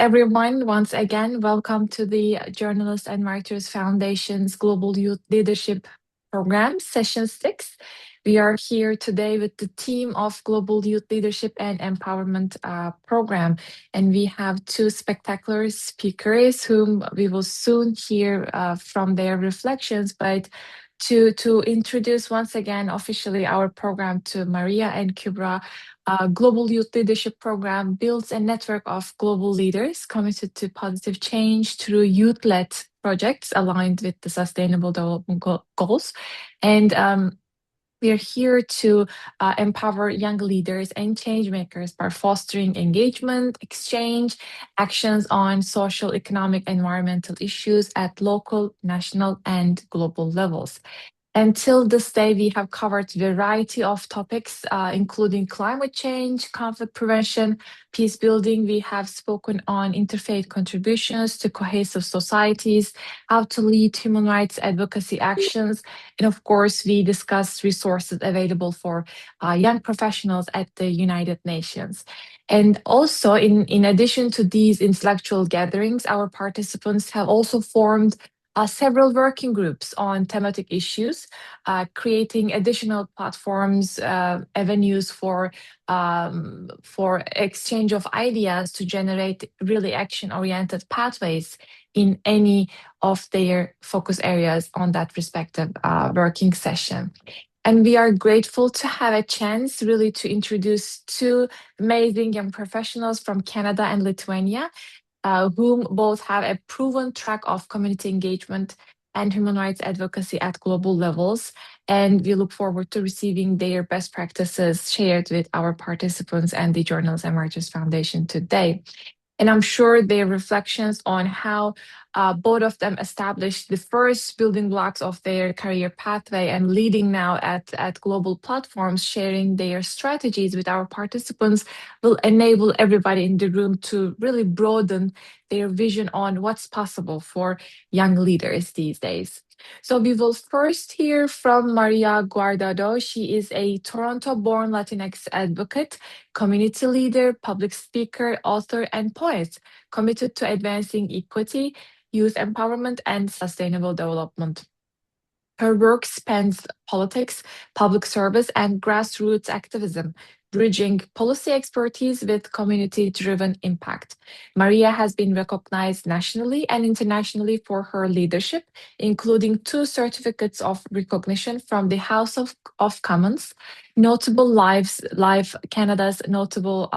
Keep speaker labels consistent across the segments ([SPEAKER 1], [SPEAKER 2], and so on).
[SPEAKER 1] everyone. Once again, welcome to the Journalists and Writers Foundation's Global Youth Leadership Program, Session 6. We are here today with the team of Global Youth Leadership and Empowerment Program, and we have two spectacular speakers whom we will soon hear from their reflections. But to introduce once again officially our program to Maria and Kubra, Global Youth Leadership Program builds a network of global leaders committed to positive change through youth-led projects aligned with the Sustainable Development Goals. And we are here to empower young leaders and change makers by fostering engagement, exchange, actions on social, economic, environmental issues at local, national, and global levels. Until this day, we have covered a variety of topics, including climate change, conflict prevention, peace building. We have spoken on interfaith contributions to cohesive societies, how to lead human rights advocacy actions, and of course, we discussed resources available for young professionals at the United Nations. And also, in addition to these intellectual gatherings, our participants have also formed several working groups on thematic issues, creating additional platforms, avenues for exchange of ideas to generate really action-oriented pathways in any of their focus areas on that respective working session. And we are grateful to have a chance really to introduce two amazing young professionals from Canada and Lithuania, whom both have a proven track of community engagement and human rights advocacy at global levels. And we look forward to receiving their best practices shared with our participants and the Journals and Writers Foundation today. And I'm sure their reflections on how both of them established the first building blocks of their career pathway and leading now at global platforms, sharing their strategies with our participants will enable everybody in the room to really broaden their vision on what's possible for young leaders these days. So we will first hear from Maria Guardado. She is a Toronto-born Latinx advocate, community leader, public speaker, author, and poet committed to advancing equity, youth empowerment, and sustainable development. Her work spans politics, public service, and grassroots activism, bridging policy expertise with community-driven impact. Maria has been recognized nationally and internationally for her leadership, including two certificates of recognition from the House of Commons, Notable Live Canada's Notable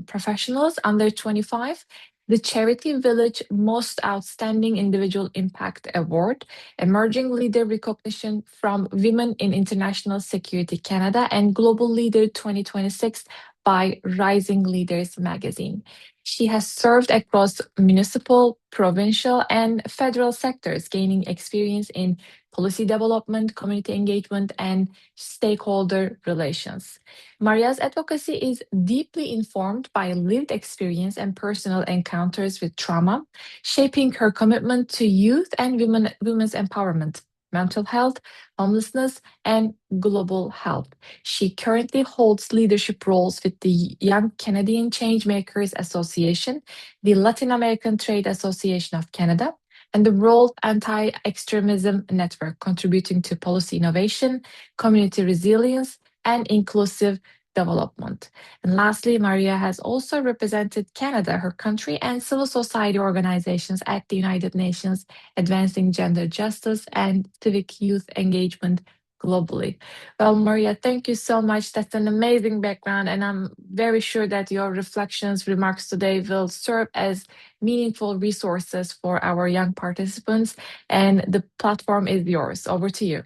[SPEAKER 1] Professionals Under 25, the Charity Village Most Outstanding Individual Impact Award, Emerging Leader Recognition from Women in International Security Canada, and Global Leader 2026 by Rising Leaders magazine. She has served across municipal, provincial, and federal sectors, gaining experience in policy development, community engagement, and stakeholder relations. Maria's advocacy is deeply informed by lived experience and personal encounters with trauma, shaping her commitment to youth and women's empowerment, mental health, homelessness, and global health. She currently holds leadership roles with the Young Canadian Changemakers Association, the Latin American Trade Association of Canada, and the World Anti-Extremism Network, contributing to policy innovation, community resilience, and inclusive development. And lastly, Maria has also represented Canada, her country, and civil society organizations at the United Nations, advancing gender justice and civic youth engagement globally. Well, Maria, thank you so much. That's an amazing background, and I'm very sure that your reflections, remarks today will serve as meaningful resources for our young participants, and the platform is yours. Over to you.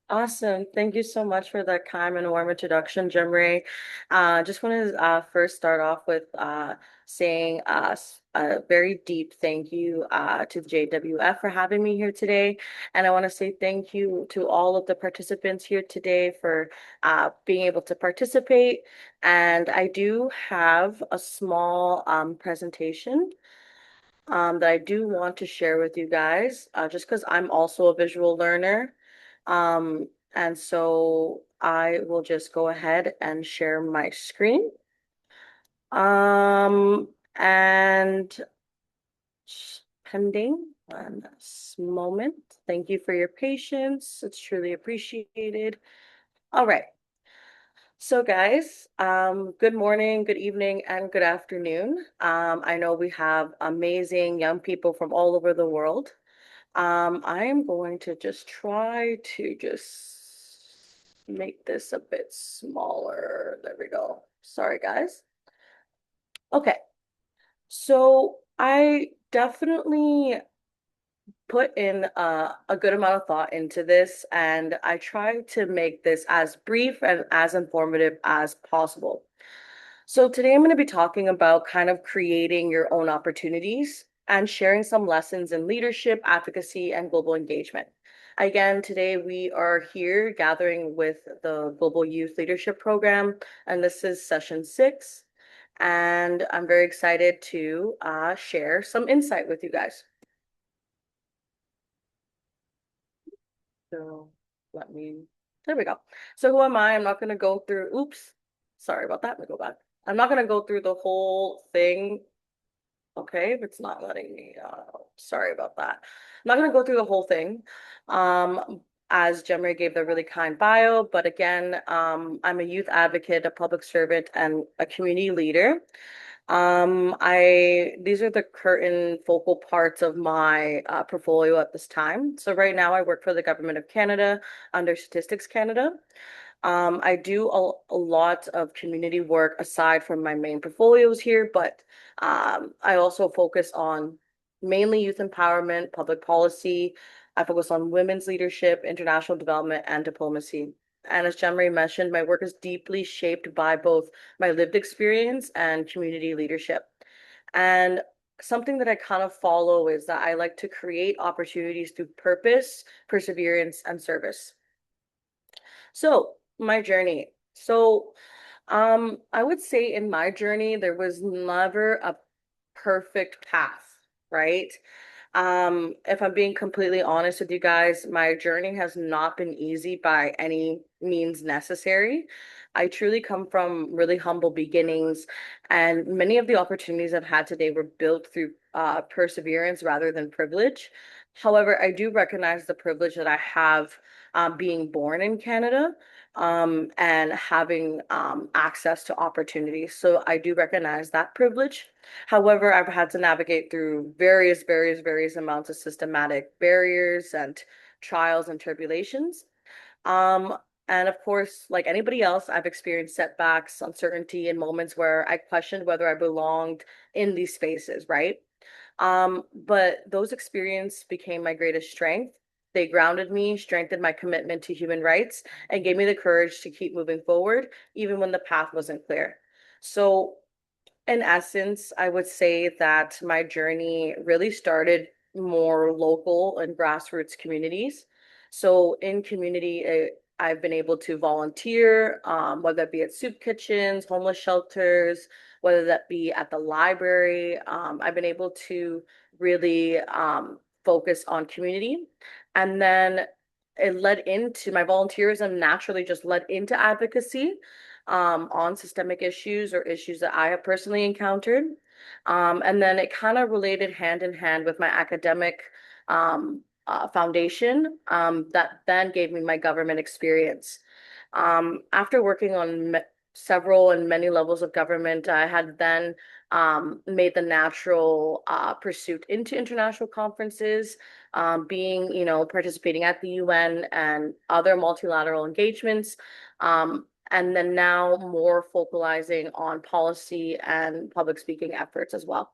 [SPEAKER 2] Awesome. Thank you so much for that kind and warm introduction, Cemre. Just want to first start off with saying a very deep thank you to the JWF for having me here today. And I want to say thank you to all of the participants here today for being able to participate. And I do have a small presentation that I do want to share with you guys, just because I'm also a visual learner. And so I will just go ahead and share my screen. And pending one moment. Thank you for your patience. It's truly appreciated. All right. So guys, good morning, good evening, and good afternoon. I know we have amazing young people from all over the world. I am going to just try to just make this a bit smaller. There we go. Sorry, guys. Okay, so I definitely put in a good amount of thought into this, and I try to make this as brief and as informative as possible. So today I'm going to be talking about kind of creating your own opportunities and sharing some lessons in leadership, advocacy, and global engagement. Again, today we are here gathering with the Global Youth Leadership Program, and this is session 6. And I'm very excited to share some insight with you guys. So there we go. So who am I? I'm not going to go through, oops, sorry about that. Let me go back. I'm not going to go through the whole thing. Okay, if it's not letting me, sorry about that. I'm not going to go through the whole thing. As Cemre gave the really kind bio, but again, I'm a youth advocate, a public servant, and a community leader. These are the current focal parts of my portfolio at this time. So right now I work for the Government of Canada under Statistics Canada. I do a lot of community work aside from my main portfolios here, but I also focus on mainly youth empowerment, public policy. I focus on women's leadership, international development, and diplomacy. And as Cemre mentioned, my work is deeply shaped by both my lived experience and community leadership. And something that I kind of follow is that I like to create opportunities through purpose, perseverance, and service. So, my journey. I would say in my journey, there was never a perfect path, right? If I'm being completely honest with you guys, my journey has not been easy by any means necessary. I truly come from really humble beginnings, and many of the opportunities I've had today were built through perseverance rather than privilege. However, I do recognize the privilege that I have being born in Canada and having access to opportunities. So I do recognize that privilege. However, I've had to navigate through various amounts of systematic barriers and trials and tribulations. Um, and of course, like anybody else, I've experienced setbacks, uncertainty, and moments where I questioned whether I belonged in these spaces, right? But those experiences became my greatest strength. They grounded me, strengthened my commitment to human rights, and gave me the courage to keep moving forward, even when the path wasn't clear. So in essence, I would say that my journey really started more local and grassroots communities. So in community, I've been able to volunteer, whether it be at soup kitchens, homeless shelters, whether that be at the library. I've been able to really focus on community. And then it led into my volunteerism naturally just led into advocacy on systemic issues or issues that I have personally encountered. And then it kind of related hand in hand with my academic foundation that then gave me my government experience. After working on several and many levels of government, I had then made the natural pursuit into international conferences, being, participating at the UN and other multilateral engagements. And then now more focalizing on policy and public speaking efforts as well.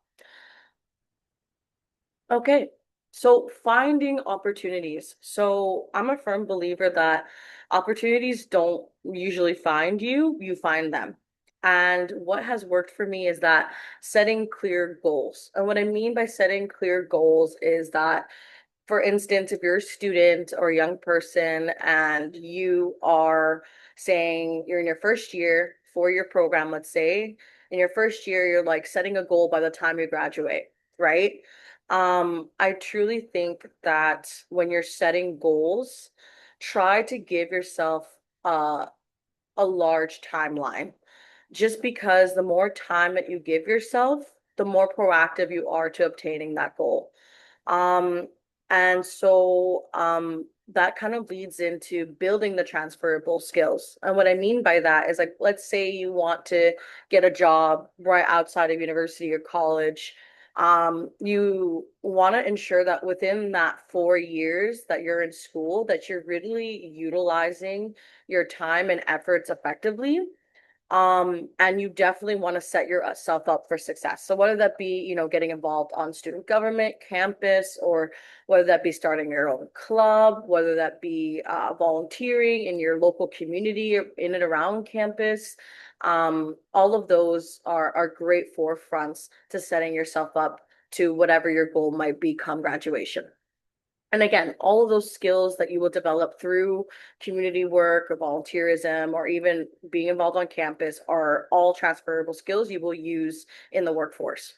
[SPEAKER 2] Okay, so finding opportunities. So I'm a firm believer that opportunities don't usually find you, you find them. And what has worked for me is that setting clear goals. And what I mean by setting clear goals is that, for instance, if you're a student or a young person and you are saying you're in your first year for your program, let's say, in your first year, you're like setting a goal by the time you graduate, right? I truly think that when you're setting goals, try to give yourself a large timeline. Just because the more time that you give yourself, the more proactive you are to obtaining that goal. Um, and so that kind of leads into building the transferable skills. And what I mean by that is like, let's say you want to get a job right outside of university or college. You want to ensure that within that 4 years that you're in school, that you're really utilizing your time and efforts effectively. And you definitely want to set yourself up for success. So whether that be, getting involved on student government, campus, or whether that be starting your own club, whether that be volunteering in your local community in and around campus, all of those are great forefronts to setting yourself up to whatever your goal might be come graduation. And again, all of those skills that you will develop through community work or volunteerism or even being involved on campus are all transferable skills you will use in the workforce.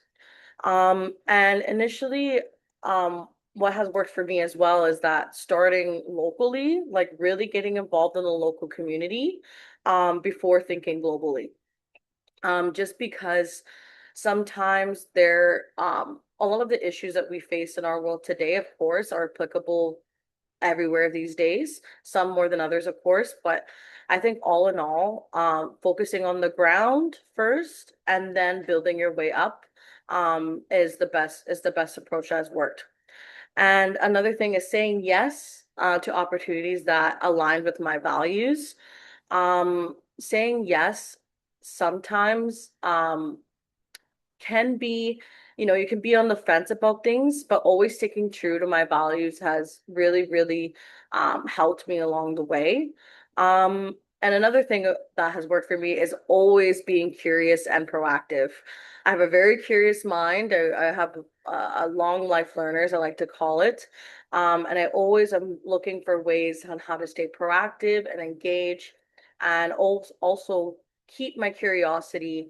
[SPEAKER 2] And initially, what has worked for me as well is that starting locally, like really getting involved in the local community, before thinking globally. Just because sometimes a lot of the issues that we face in our world today, of course, are applicable everywhere these days, some more than others, of course, but I think all in all, focusing on the ground first and then building your way up, is the best approach that has worked. And another thing is saying yes, to opportunities that align with my values. Saying yes sometimes can be, you can be on the fence about things, but always sticking true to my values has really, really helped me along the way. And another thing that has worked for me is always being curious and proactive. I have a very curious mind. I have a long life learner, as I like to call it. And I always am looking for ways on how to stay proactive and engage and also keep my curiosity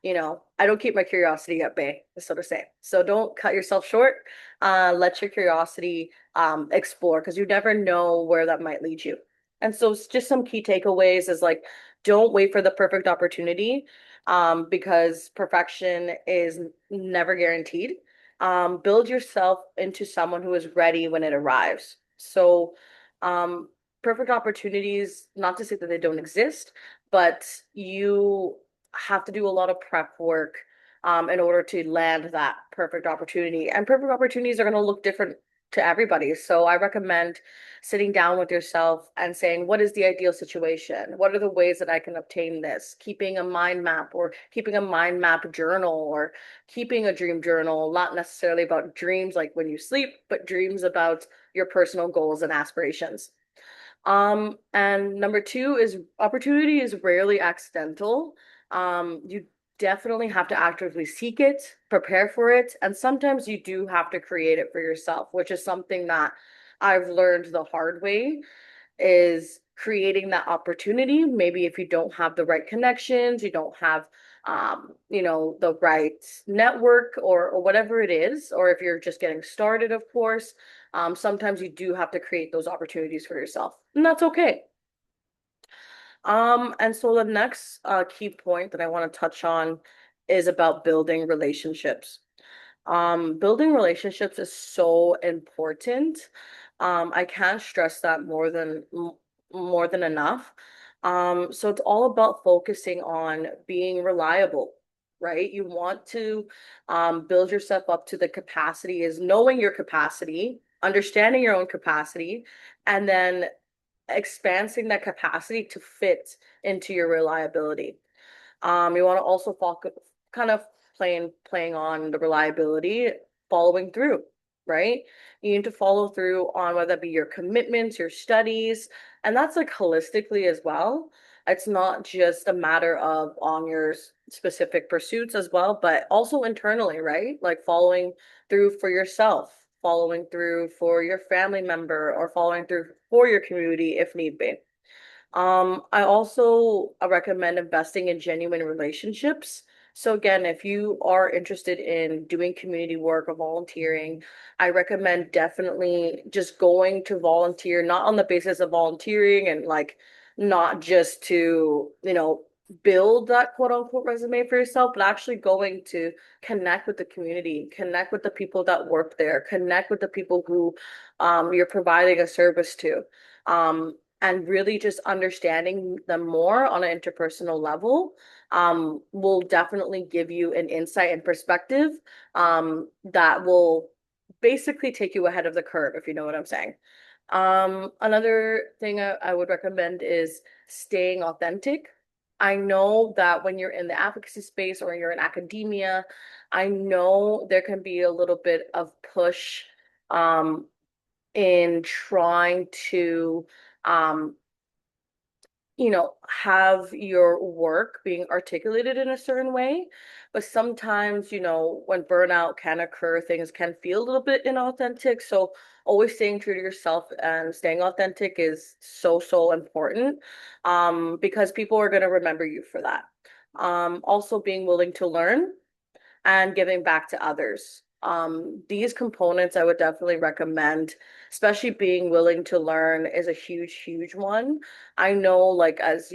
[SPEAKER 2] I don't keep my curiosity at bay, so to say. So don't cut yourself short. Let your curiosity explore because you never know where that might lead you. And so just some key takeaways is like, don't wait for the perfect opportunity because perfection is never guaranteed. Build yourself into someone who is ready when it arrives. So um, perfect opportunities, not to say that they don't exist, but you have to do a lot of prep work in order to land that perfect opportunity. And perfect opportunities are going to look different to everybody. So I recommend sitting down with yourself and saying, what is the ideal situation? What are the ways that I can obtain this? Keeping a mind map or keeping a mind map journal or keeping a dream journal, not necessarily about dreams like when you sleep, but dreams about your personal goals and aspirations. And number two is opportunity is rarely accidental. You definitely have to actively seek it, prepare for it, and sometimes you do have to create it for yourself, which is something that I've learned the hard way is creating that opportunity. Maybe if you don't have the right connections, you don't have the right network or whatever it is, or if you're just getting started, of course, sometimes you do have to create those opportunities for yourself, and that's okay. And so the next key point that I want to touch on is about building relationships. Building relationships is so important. I can't stress that more than enough. So it's all about focusing on being reliable, right? You want to build yourself up to the capacity is knowing your capacity, understanding your own capacity, and then expanding that capacity to fit into your reliability. You want to also focus, kind of playing on the reliability, following through, right? You need to follow through on whether that be your commitments, your studies, and that's like holistically as well. It's not just a matter of on your specific pursuits as well, but also internally, right? Like following through for yourself, following through for your family member, or following through for your community if need be. I also recommend investing in genuine relationships. So again, if you are interested in doing community work or volunteering, I recommend definitely just going to volunteer, not on the basis of volunteering and like not just to, build that quote unquote resume for yourself, but actually going to connect with the community, connect with the people that work there, connect with the people who you're providing a service to, and really just understanding them more on an interpersonal level will definitely give you an insight and perspective that will basically take you ahead of the curve, if you know what I'm saying. Another thing I would recommend is staying authentic. I know that when you're in the advocacy space or you're in academia, I know there can be a little bit of push um, in trying to um, have your work being articulated in a certain way. But sometimes, when burnout can occur, things can feel a little bit inauthentic. So always staying true to yourself and staying authentic is so, so important, because people are going to remember you for that. Also being willing to learn and giving back to others. These components I would definitely recommend, especially being willing to learn is a huge, huge one. I know, like as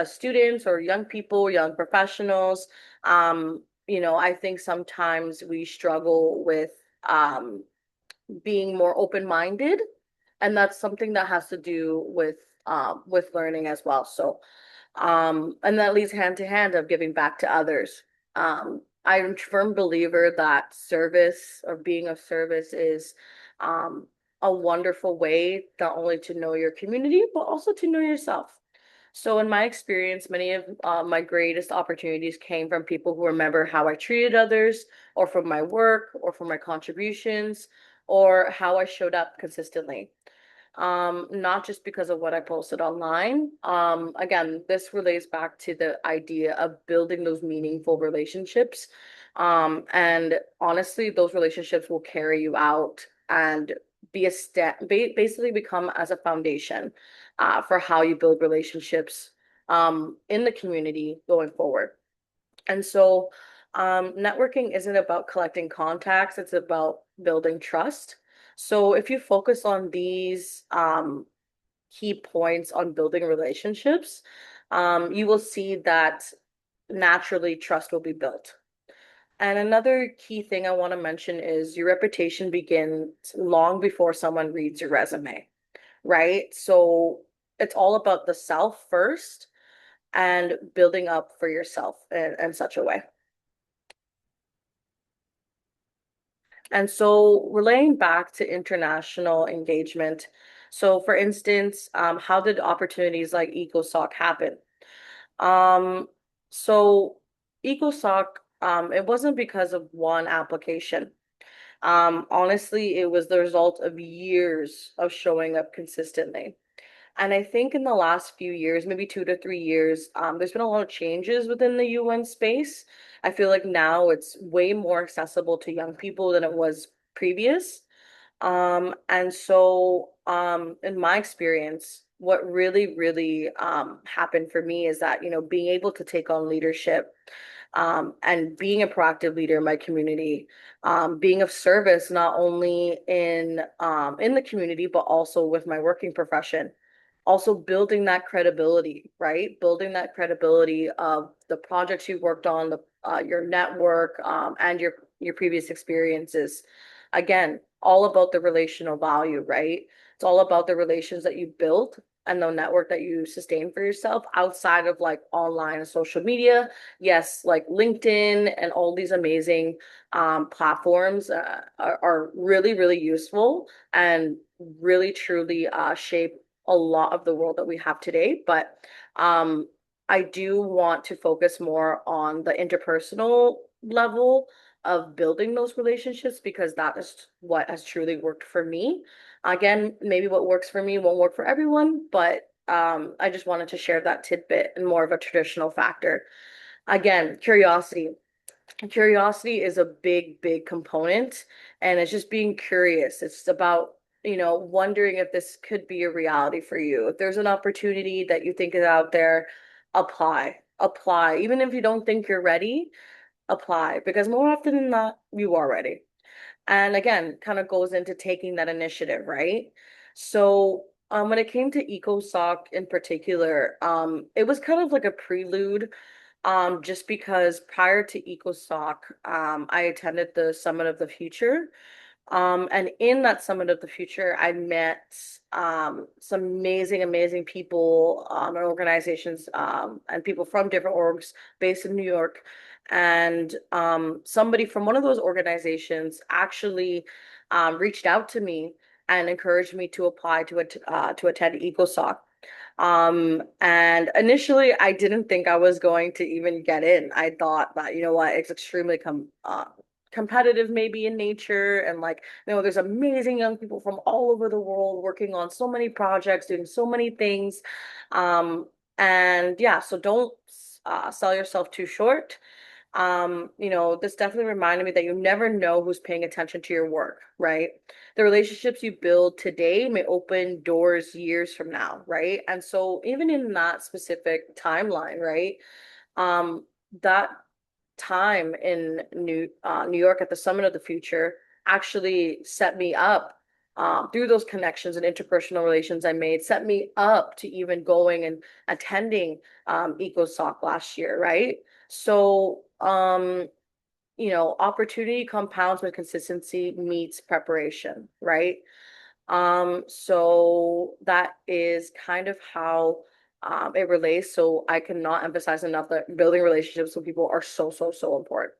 [SPEAKER 2] students or young people, young professionals, I think sometimes we struggle with being more open-minded, and that's something that has to do with learning as well. So and that leads hand to hand of giving back to others. I'm a firm believer that service or being of service is a wonderful way not only to know your community, but also to know yourself. So, in my experience, many of my greatest opportunities came from people who remember how I treated others, or from my work, or from my contributions, or how I showed up consistently, not just because of what I posted online. Again, this relates back to the idea of building those meaningful relationships. And honestly, those relationships will carry you out and be a step, basically become as a foundation for how you build relationships in the community going forward. And so, networking isn't about collecting contacts, it's about building trust. So, if you focus on these key points on building relationships, you will see that naturally trust will be built. And another key thing I want to mention is your reputation begins long before someone reads your resume, right? So, it's all about the self first and building up for yourself in such a way. And so relaying back to international engagement. So for instance, how did opportunities like EcoSoc happen? Um, so EcoSoc, it wasn't because of one application. Honestly, it was the result of years of showing up consistently. And I think in the last few years, maybe 2 to 3 years, there's been a lot of changes within the UN space. I feel like now it's way more accessible to young people than it was previous. And so, in my experience, what really, really happened for me is that, being able to take on leadership and being a proactive leader in my community, being of service not only in the community but also with my working profession. Also building that credibility, right? Building that credibility of the projects you worked on, the your network, and your previous experiences. Again, all about the relational value, right? It's all about the relations that you built and the network that you sustain for yourself outside of like online and social media. Yes, like LinkedIn and all these amazing platforms are really, really useful and really truly shape a lot of the world that we have today. But I do want to focus more on the interpersonal level of building those relationships because that is what has truly worked for me. Again, maybe what works for me won't work for everyone, but I just wanted to share that tidbit and more of a traditional factor. Again, curiosity. Curiosity is a big, big component, and it's just being curious. It's about, wondering if this could be a reality for you. If there's an opportunity that you think is out there, apply. Apply. Even if you don't think you're ready, apply because more often than not, you are ready. And again, kind of goes into taking that initiative, right? So When it came to EcoSoc in particular, it was kind of like a prelude, just because prior to EcoSoc, I attended the Summit of the Future. And in that Summit of the Future, I met some amazing, amazing people and organizations and people from different orgs based in New York. And somebody from one of those organizations actually reached out to me and encouraged me to apply to attend EcoSoc. And initially, I didn't think I was going to even get in. I thought that, you know what, it's extremely competitive maybe in nature, and like, there's amazing young people from all over the world working on so many projects, doing so many things. And yeah, so don't sell yourself too short. This definitely reminded me that you never know who's paying attention to your work, right? The relationships you build today may open doors years from now, right? And so even in that specific timeline, right? Um, that time in New York at the Summit of the Future actually set me up, through those connections and interpersonal relations I made, set me up to even going and attending EcoSoc last year, right? So, opportunity compounds when consistency meets preparation, right? So that is kind of how it relates. So I cannot emphasize enough that building relationships with people are so, so, so important.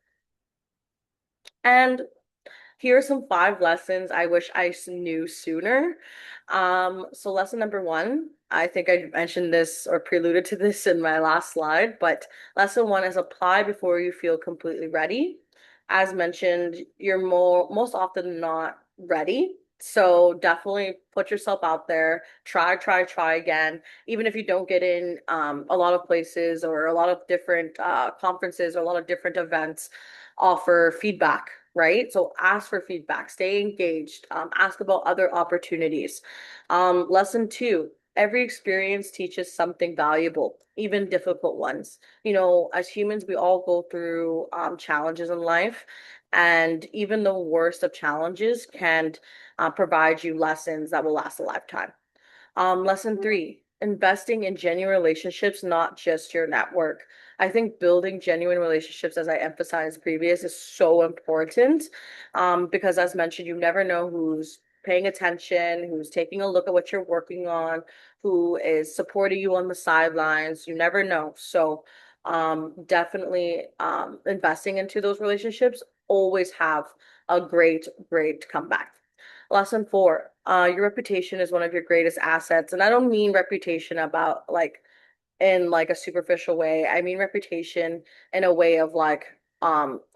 [SPEAKER 2] And here are some 5 lessons I wish knew sooner. So lesson number one, I think I mentioned this or preluded to this in my last slide, but lesson one is apply before you feel completely ready. As mentioned, you're most often not ready. So definitely put yourself out there, try again. Even if you don't get in a lot of places or a lot of different conferences or a lot of different events offer feedback, right? So ask for feedback, stay engaged, ask about other opportunities. Lesson two, every experience teaches something valuable, even difficult ones. As humans, we all go through challenges in life, and even the worst of challenges can provide you lessons that will last a lifetime. Lesson three, investing in genuine relationships, not just your network. I think building genuine relationships, as I emphasized previous, is so important. Because as mentioned, you never know who's paying attention, who's taking a look at what you're working on, who is supporting you on the sidelines. You never know. So definitely investing into those relationships always have a great, great comeback. Lesson four, your reputation is one of your greatest assets. And I don't mean reputation about like in like a superficial way. I mean reputation in a way of like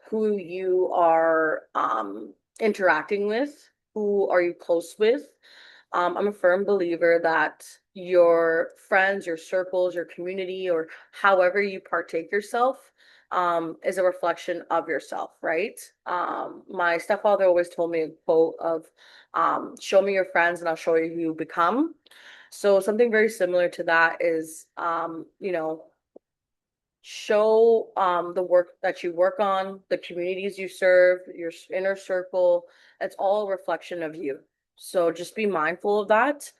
[SPEAKER 2] who you are interacting with, who are you close with. I'm a firm believer that your friends, your circles, your community, or however you partake yourself, is a reflection of yourself, right? My stepfather always told me a quote of, show me your friends and I'll show you who you become. So something very similar to that is, show the work that you work on, the communities you serve, your inner circle. It's all a reflection of you. So just be mindful of that,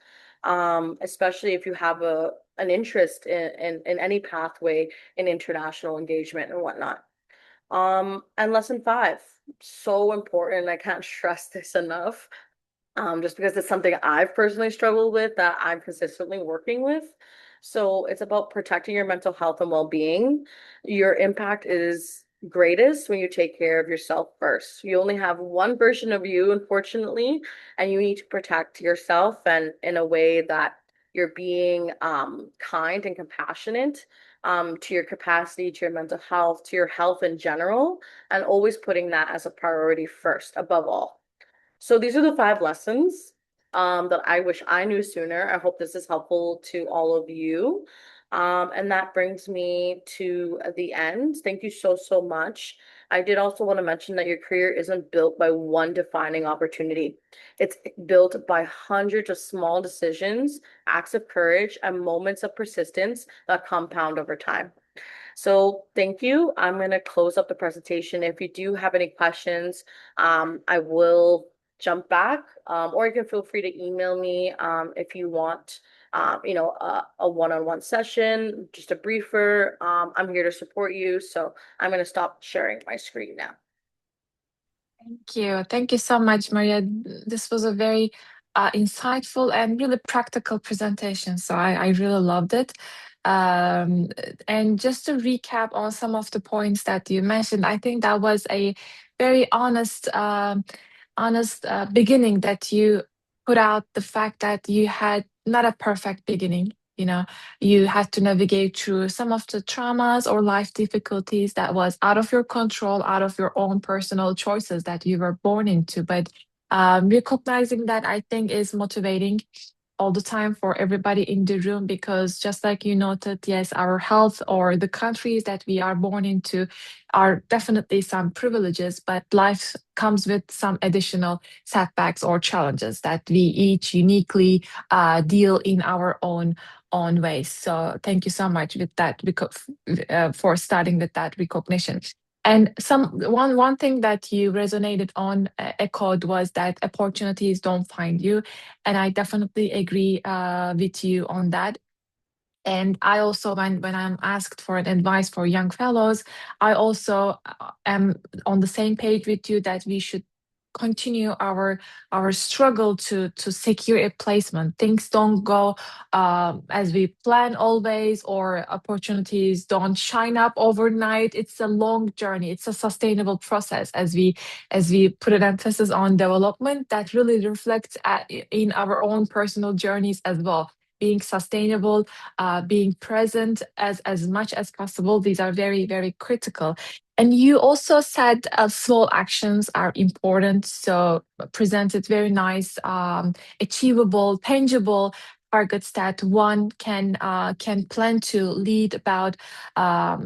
[SPEAKER 2] especially if you have an interest in any pathway in international engagement and whatnot. And lesson five, so important. I can't stress this enough, just because it's something I've personally struggled with that I'm consistently working with. So it's about protecting your mental health and well-being. Your impact is greatest when you take care of yourself first. You only have one version of you, unfortunately, and you need to protect yourself and in a way that you're being kind and compassionate to your capacity, to your mental health, to your health in general, and always putting that as a priority first, above all. So these are the 5 lessons that I wish I knew sooner. I hope this is helpful to all of you. And that brings me to the end. Thank you so, so much. I did also want to mention that your career isn't built by one defining opportunity. It's built by hundreds of small decisions, acts of courage, and moments of persistence that compound over time. So thank you. I'm going to close up the presentation. If you do have any questions, I will jump back, or you can feel free to email me if you want, a one-on-one session, just a briefer. I'm here to support you. So I'm going to stop sharing my screen now.
[SPEAKER 1] Thank you. Thank you so much, Maria. This was a very insightful and really practical presentation. So I really loved it. Um, and just to recap on some of the points that you mentioned, I think that was a very honest beginning that you put out the fact that you had not a perfect beginning. You had to navigate through some of the traumas or life difficulties that was out of your control, out of your own personal choices that you were born into. But recognizing that, I think, is motivating all the time for everybody in the room, because just like you noted, yes, our health or the countries that we are born into are definitely some privileges, but life comes with some additional setbacks or challenges that we each uniquely deal in our own ways. So thank you so much with that, because for starting with that recognition. And one thing that you resonated on, echoed, was that opportunities don't find you, and I definitely agree with you on that. And I also, when I'm asked for an advice for young fellows, I also am on the same page with you that we should continue our struggle to secure a placement. Things don't go as we plan always, or opportunities don't shine up overnight. It's a long journey. It's a sustainable process. As we put an emphasis on development, that really reflects in our own personal journeys as well. Being sustainable, being present as much as possible. These are very, very critical. And you also said small actions are important. So presented very nice, achievable, tangible targets that one can plan to lead about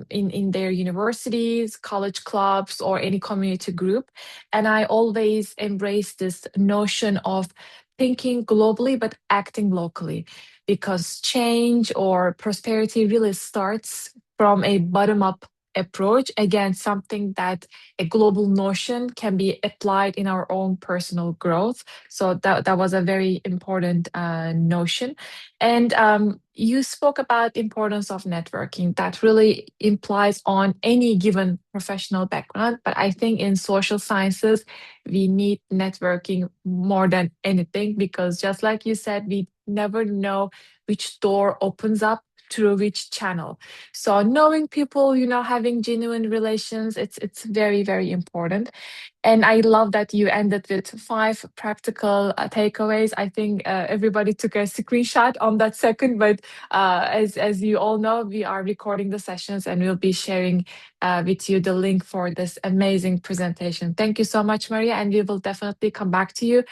[SPEAKER 1] in their universities, college clubs, or any community group. And I always embrace this notion of thinking globally but acting locally, because change or prosperity really starts from a bottom up approach. Again, something that a global notion can be applied in our own personal growth. So that was a very important notion. And you spoke about importance of networking. That really implies on any given professional background. But I think in social sciences, we need networking more than anything, because just like you said, we never know which door opens up through which channel. So knowing people, having genuine relations, it's very, very important. And I love that you ended with 5 practical takeaways. I think everybody took a screenshot on that second, but as you all know, we are recording the sessions and we'll be sharing with you the link for this amazing presentation. Thank you so much, Maria, and we will definitely come back to you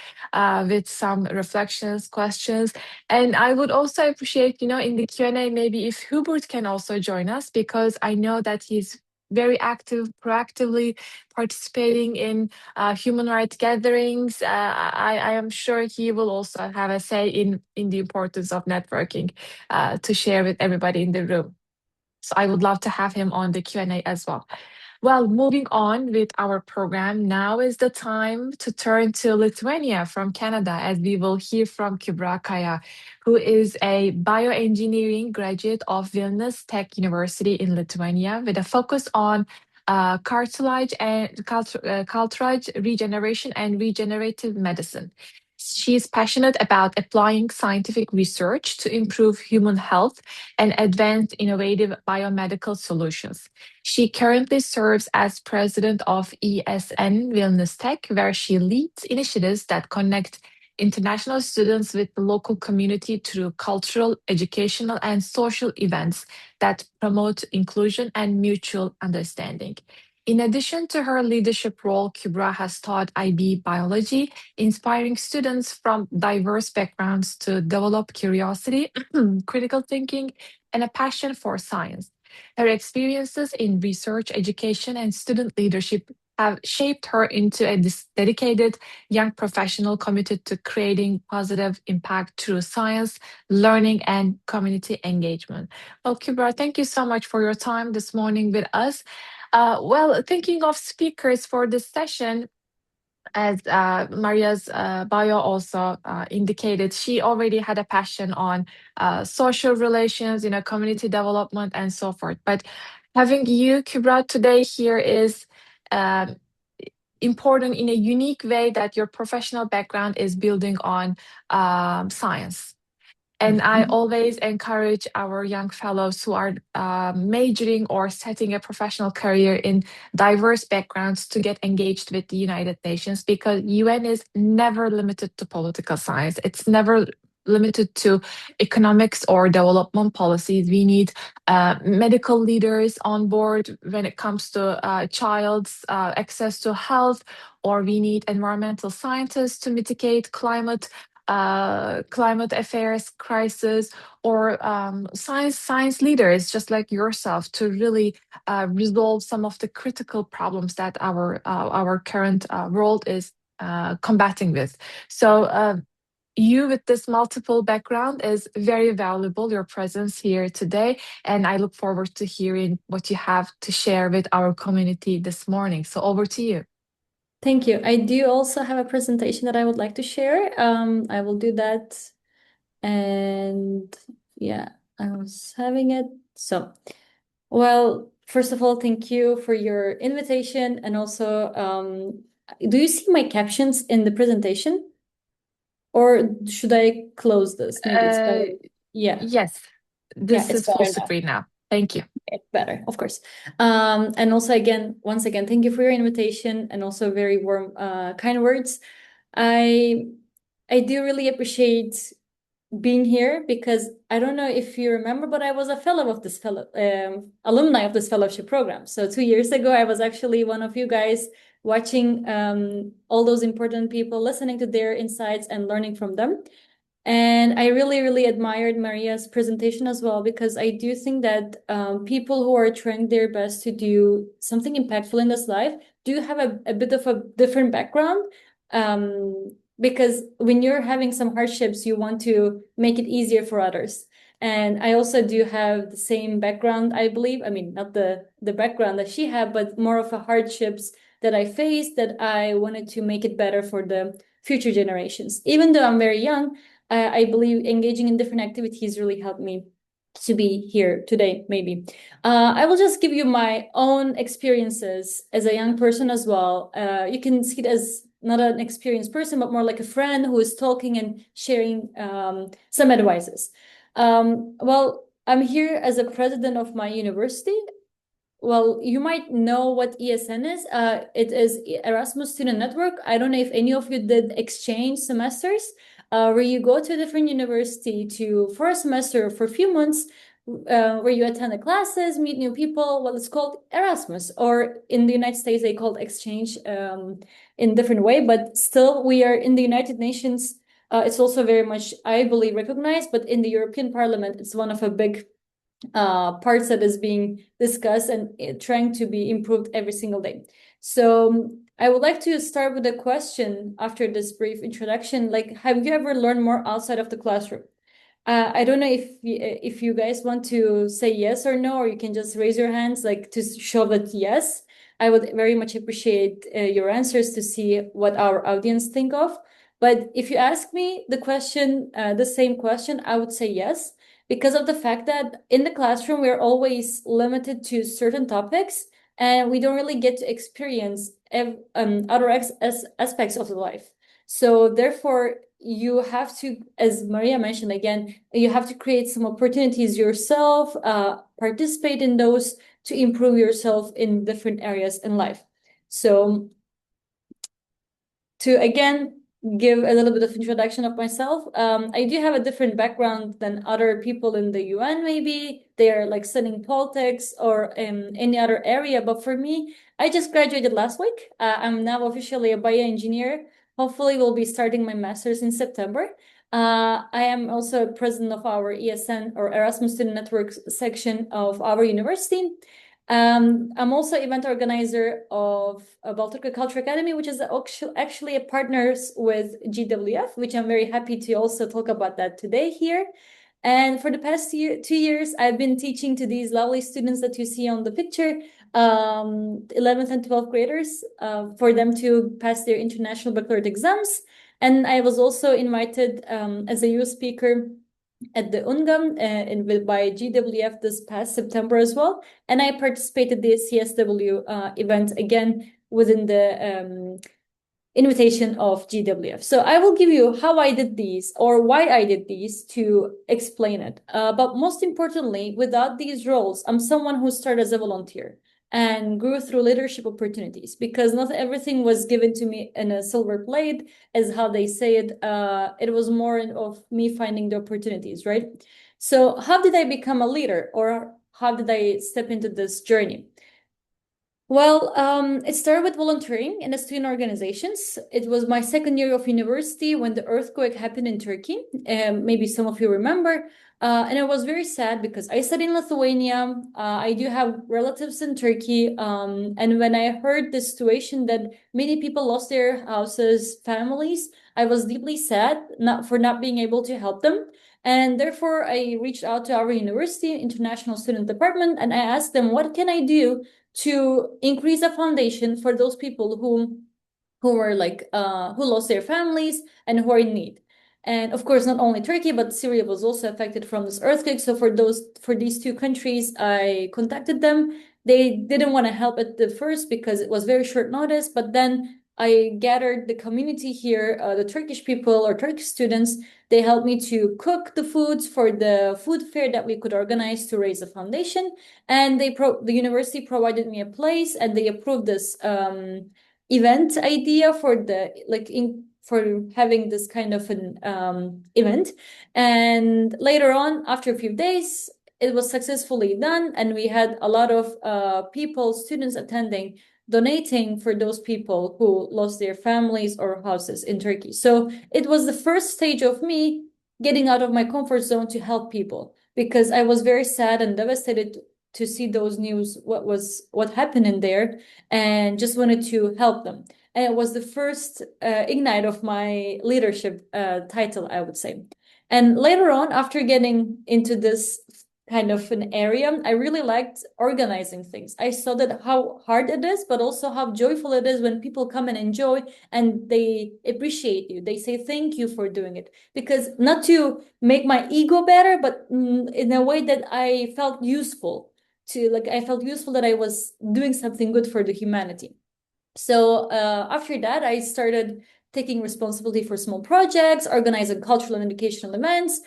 [SPEAKER 1] with some reflections, questions. And I would also appreciate, in the Q&A, maybe if Hubert can also join us, because I know that he's very active, proactively participating in human rights gatherings. I am sure he will also have a say in the importance of networking to share with everybody in the room. So I would love to have him on the Q&A as well. Well, moving on with our program, now is the time to turn to Lithuania from Canada, as we will hear from Kubra, who is a bioengineering graduate of Vilnius Tech University in Lithuania, with a focus on cartilage regeneration and regenerative medicine. She is passionate about applying scientific research to improve human health and advance innovative biomedical solutions. She currently serves as president of ESN Vilnius Tech, where she leads initiatives that connect international students with the local community through cultural, educational, and social events that promote inclusion and mutual understanding. In addition to her leadership role, Kubra has taught IB biology, inspiring students from diverse backgrounds to develop curiosity, critical thinking, and a passion for science. Her experiences in research, education, and student leadership have shaped her into a dedicated young professional committed to creating positive impact through science, learning, and community engagement. Well, Kubra, thank you so much for your time this morning with us. Well, thinking of speakers for this session, As Maria's bio also indicated, she already had a passion on social relations, community development, and so forth. But having you, Kubra, today here is um, important in a unique way that your professional background is building on science. And I
[SPEAKER 3] Mhm.
[SPEAKER 1] always encourage our young fellows who are majoring or setting a professional career in diverse backgrounds to get engaged with the United Nations, because UN is never limited to political science. It's never limited to economics or development policies. We need medical leaders on board when it comes to child's access to health, or we need environmental scientists to mitigate climate affairs crisis, or science leaders just like yourself to really resolve some of the critical problems that our current world is combating with. So you with this multiple background is very valuable, your presence here today, and I look forward to hearing what you have to share with our community this morning. So over to you.
[SPEAKER 3] Thank you. I do also have a presentation that I would like to share. I will do that. And yeah, I was having it. So, well, first of all, thank you for your invitation. And also, do you see my captions in the presentation? Or should I close this? Maybe it's
[SPEAKER 1] uh,
[SPEAKER 3] better. Yeah,
[SPEAKER 1] yes,
[SPEAKER 3] yeah,
[SPEAKER 1] this
[SPEAKER 3] it's
[SPEAKER 1] is full
[SPEAKER 3] better now.
[SPEAKER 1] screen now. Thank you.
[SPEAKER 3] It's better, of course. And also again, once again, thank you for your invitation and also very warm, kind words. I I do really appreciate being here because I don't know if you remember, but I was a fellow of this alumni of this fellowship program. So 2 years ago, I was actually one of you guys watching all those important people, listening to their insights and learning from them. And I really, really admired Maria's presentation as well, because I do think that people who are trying their best to do something impactful in this life do have a bit of a different background. Because when you're having some hardships, you want to make it easier for others. And I also do have the same background, I believe. I mean, not the background that she had, but more of a hardships that I faced that I wanted to make it better for the future generations. Even though I'm very young, I believe engaging in different activities really helped me to be here today, maybe. I will just give you my own experiences as a young person as well. You can see it as not an experienced person, but more like a friend who is talking and sharing some advices. Well, I'm here as a president of my university. Well, you might know what ESN is. It is Erasmus Student Network. I don't know if any of you did exchange semesters, where you go to a different university for a semester for a few months, where you attend the classes, meet new people. Well, it's called Erasmus, or in the United States they call it exchange in different way. But still, we are in the United Nations. It's also very much, I believe, recognized. But in the European Parliament, it's one of a big parts that is being discussed and trying to be improved every single day. So I would like to start with a question after this brief introduction. Like, have you ever learned more outside of the classroom? I don't know if you guys want to say yes or no, or you can just raise your hands like to show that yes. I would very much appreciate your answers to see what our audience think of. But if you ask me the same question, I would say yes, because of the fact that in the classroom we're always limited to certain topics and we don't really get to experience other aspects of the life. So therefore, you have to, as Maria mentioned again, you have to create some opportunities yourself, participate in those to improve yourself in different areas in life. So to again give a little bit of introduction of myself, I do have a different background than other people in the UN. Maybe they are like studying politics or in any other area, but for me, I just graduated last week. I'm now officially a bioengineer. Hopefully, we'll be starting my master's in September. I am also president of our ESN or Erasmus Student Network section of our university. I'm also event organizer of Baltic Culture Academy, which is actually a partners with GWF, which I'm very happy to also talk about that today here. And for the past 2 years, I've been teaching to these lovely students that you see on the picture 11th and 12th graders for them to pass their international baccalaureate exams. And I was also invited as a youth speaker at the UNGAM by GWF this past September as well. And I participated the CSW event again within the invitation of GWF. So I will give you how I did these or why I did these to explain it. But most importantly, without these roles, I'm someone who started as a volunteer and grew through leadership opportunities, because not everything was given to me in a silver plate, as how they say it. It was more of me finding the opportunities, right? So how did I become a leader, or how did I step into this journey? Well, it started with volunteering in the student organizations. It was my second year of university when the earthquake happened in Turkey. Maybe some of you remember. And it was very sad because I studied in Lithuania. I do have relatives in Turkey. And when I heard the situation that many people lost their houses, families, I was deeply sad for not being able to help them. And therefore, I reached out to our university international student department, and I asked them, what can I do to increase the foundation for those people who were like who lost their families and who are in need. And of course, not only Turkey, but Syria was also affected from this earthquake. So for these two countries, I contacted them. They didn't want to help at the first because it was very short notice, but then I gathered the community here, the Turkish people or Turkish students. They helped me to cook the foods for the food fair that we could organize to raise a foundation. And the university provided me a place, and they approved this event idea for for having this kind of an event. And later on, after a few days, it was successfully done, and we had a lot of people, students attending, donating for those people who lost their families or houses in Turkey. So it was the first stage of me getting out of my comfort zone to help people, because I was very sad and devastated to see those news, what happened in there, and just wanted to help them. And it was the first ignite of my leadership title, I would say. And later on, after getting into this kind of an area, I really liked organizing things. I saw that how hard it is, but also how joyful it is when people come and enjoy and they appreciate you. They say thank you for doing it, because not to make my ego better, but in a way that I felt useful I felt useful, that I was doing something good for the humanity. So after that, I started taking responsibility for small projects, organizing cultural and educational events,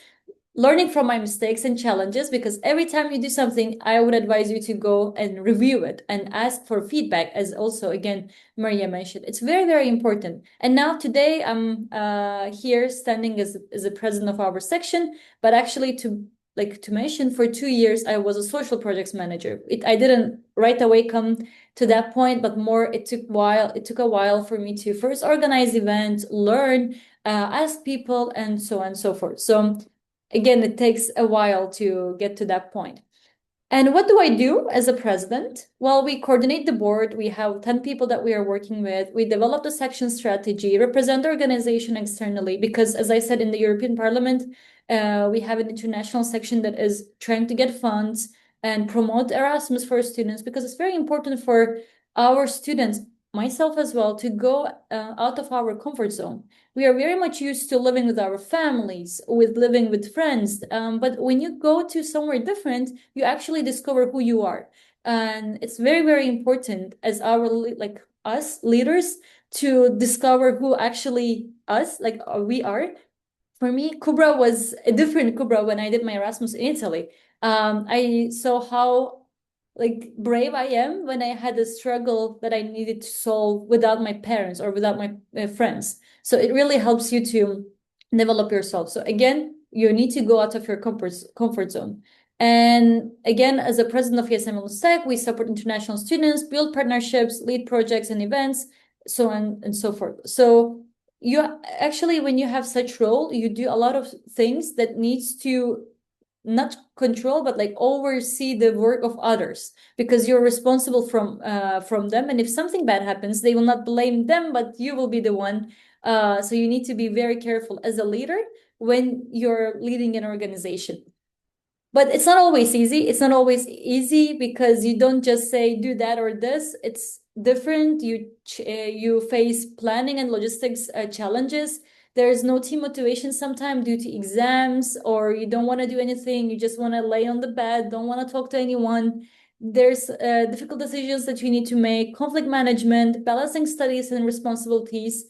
[SPEAKER 3] learning from my mistakes and challenges, because every time you do something, I would advise you to go and review it and ask for feedback, as also, again, Maria mentioned. It's very, very important. And now today I'm here standing as a president of our section, but actually to mention, for 2 years, I was a social projects manager. I didn't right away come to that point, but more it took a while for me to first organize events, learn, ask people, and so on and so forth. So again, it takes a while to get to that point. And what do I do as a president? Well, we coordinate the board. We have 10 people that we are working with. We develop the section strategy, represent the organization externally, because as I said, in the European Parliament, we have an international section that is trying to get funds and promote Erasmus for students, because it's very important for our students, myself as well, to go out of our comfort zone. We are very much used to living with our families, living with friends. But when you go to somewhere different, you actually discover who you are. And it's very, very important as us leaders to discover who actually we are. For me, Kubra was a different Kubra when I did my Erasmus in Italy. I saw how brave I am when I had a struggle that I needed to solve without my parents or without my friends. So it really helps you to develop yourself. So again, you need to go out of your comfort zone. And again, as a president of ESM Tech, we support international students, build partnerships, lead projects and events, so on and so forth. So you actually, when you have such role, you do a lot of things that needs to not control, but oversee the work of others, because you're responsible from them. And if something bad happens, they will not blame them, but you will be the one. So you need to be very careful as a leader when you're leading an organization. But it's not always easy. It's not always easy because you don't just say do that or this. It's different. You face planning and logistics challenges. There is no team motivation sometimes due to exams, or you don't want to do anything. You just want to lay on the bed, don't want to talk to anyone. There's difficult decisions that you need to make, conflict management, balancing studies and responsibilities.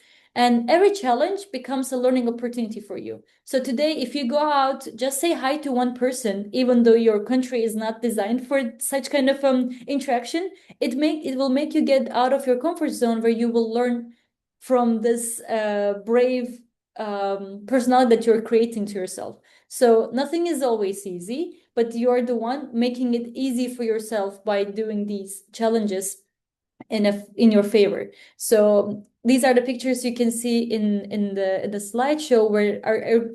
[SPEAKER 3] And every challenge becomes a learning opportunity for you. So today, if you go out, just say hi to one person, even though your country is not designed for such kind of interaction. It will make you get out of your comfort zone, where you will learn from this brave personality that you're creating to yourself. So nothing is always easy, but you're the one making it easy for yourself by doing these challenges in your favor. So these are the pictures you can see in the slideshow where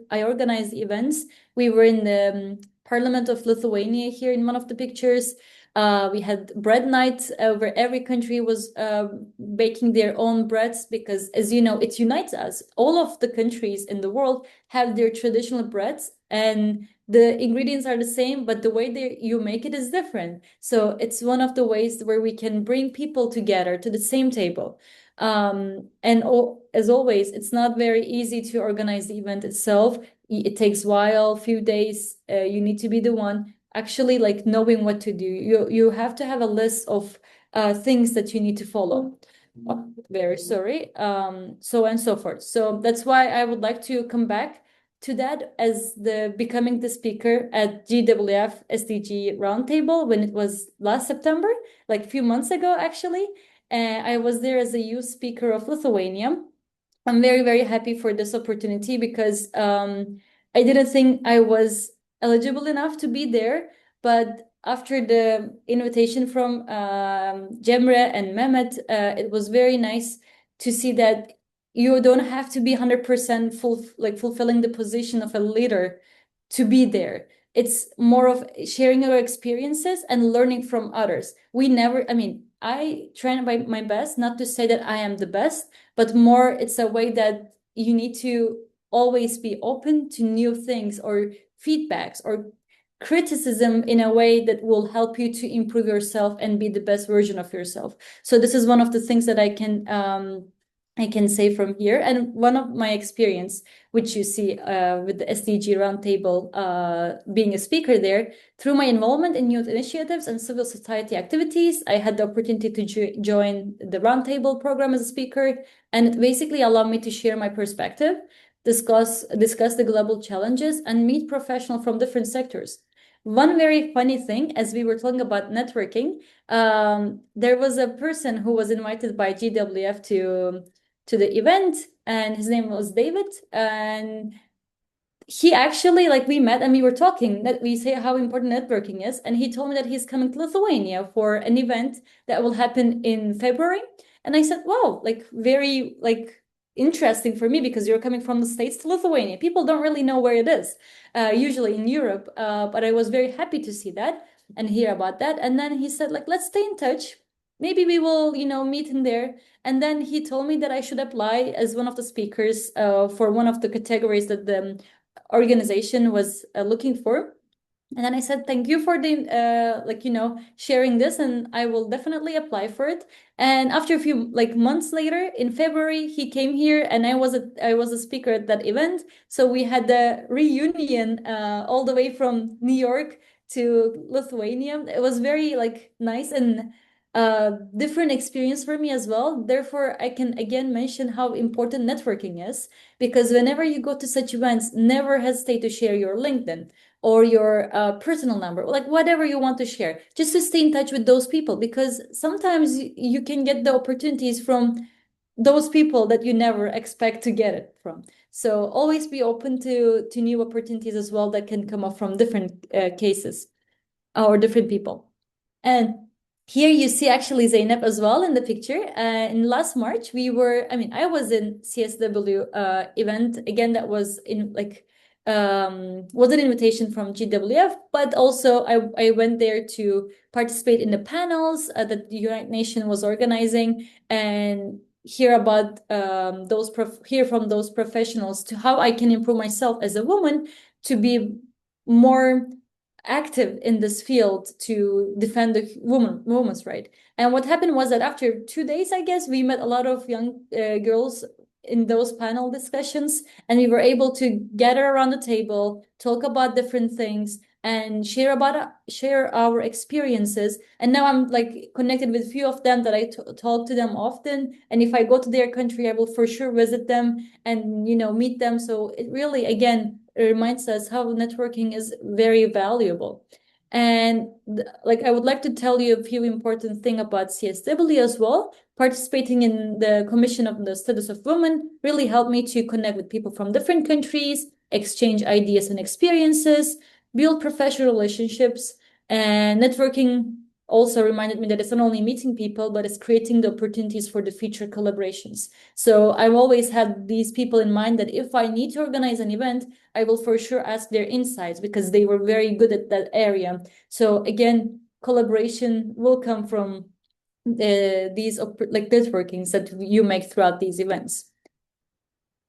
[SPEAKER 3] I organized the events. We were in the Parliament of Lithuania here in one of the pictures. We had bread nights where every country was baking their own breads, because, as you know, it unites us. All of the countries in the world have their traditional breads, and the ingredients are the same, but the way you make it is different. So it's one of the ways where we can bring people together to the same table. As always, it's not very easy to organize the event itself. It takes a while, few days. You need to be the one actually like knowing what to do. You have to have a list of things that you need to follow. Oh, very sorry. So and so forth. So that's why I would like to come back to that as becoming the speaker at GWF SDG Roundtable when it was last September, like a few months ago, actually. I was there as a youth speaker of Lithuania. I'm very, very happy for this opportunity because I didn't think I was eligible enough to be there. But after the invitation from Cemre and Mehmet, it was very nice to see that you don't have to be 100% fulfilling the position of a leader to be there. It's more of sharing your experiences and learning from others. I try my best not to say that I am the best, but more it's a way that you need to always be open to new things or feedbacks or criticism in a way that will help you to improve yourself and be the best version of yourself. So this is one of the things that I can say from here. And one of my experience, which you see with the SDG Roundtable, being a speaker there, through my involvement in youth initiatives and civil society activities, I had the opportunity to join the Roundtable program as a speaker, and it basically allowed me to share my perspective, discuss the global challenges, and meet professionals from different sectors. One very funny thing, as we were talking about networking, there was a person who was invited by GWF to the event, and his name was David, and he actually, like, we met and we were talking, that we say how important networking is, and he told me that he's coming to Lithuania for an event that will happen in February. And I said, wow, like, very interesting for me, because you're coming from the States to Lithuania. People don't really know where it is, usually in Europe, but I was very happy to see that and hear about that. And then he said, like, let's stay in touch, maybe we will meet in there. And then he told me that I should apply as one of the speakers for one of the categories that the organization was looking for. And then I said, thank you for the sharing this, and I will definitely apply for it. And after a few months later, in February, he came here, and I was a speaker at that event. So we had the reunion all the way from New York to Lithuania. It was very nice and different experience for me as well. Therefore, I can again mention how important networking is, because whenever you go to such events, never hesitate to share your LinkedIn or your personal number, like whatever you want to share, just to stay in touch with those people, because sometimes you can get the opportunities from those people that you never expect to get it from. So always be open to new opportunities as well that can come up from different cases or different people. And here you see actually Zeynep as well in the picture. In last March, I was in CSW event again, that was in was an invitation from GWF, but also I went there to participate in the panels that the United Nations was organizing, and hear about hear from those professionals to how I can improve myself as a woman to be more active in this field to defend the women's right. And what happened was that after 2 days, I guess, we met a lot of young girls in those panel discussions, and we were able to gather around the table, talk about different things, and share our experiences. And now I'm like connected with a few of them that I talk to them often. And if I go to their country, I will for sure visit them and meet them. So it really, again, it reminds us how networking is very valuable. And like I would like to tell you a few important things about CSW as well. Participating in the Commission of the Studies of Women really helped me to connect with people from different countries, exchange ideas and experiences, build professional relationships, and networking also reminded me that it's not only meeting people, but it's creating the opportunities for the future collaborations. So I've always had these people in mind that if I need to organize an event, I will for sure ask their insights because they were very good at that area. So again, collaboration will come from these like networkings that you make throughout these events.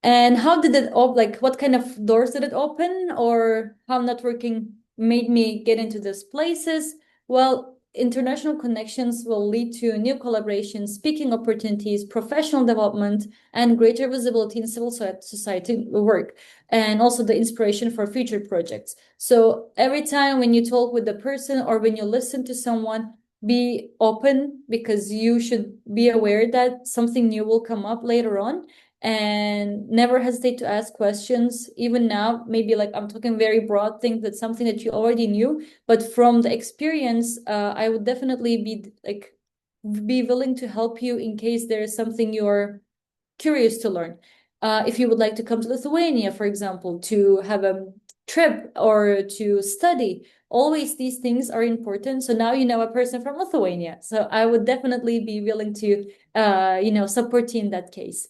[SPEAKER 3] And how did it like what kind of doors did it open, or how networking made me get into these places? Well, international connections will lead to new collaborations, speaking opportunities, professional development, and greater visibility in civil society work, and also the inspiration for future projects. So every time when you talk with the person or when you listen to someone, be open, because you should be aware that something new will come up later on, and never hesitate to ask questions. Even now, maybe like I'm talking very broad things, that's something that you already knew, but from the experience, I would definitely be willing to help you in case there is something you're curious to learn. If you would like to come to Lithuania, for example, to have a trip or to study, always these things are important. So now you know a person from Lithuania. So I would definitely be willing to, support you in that case.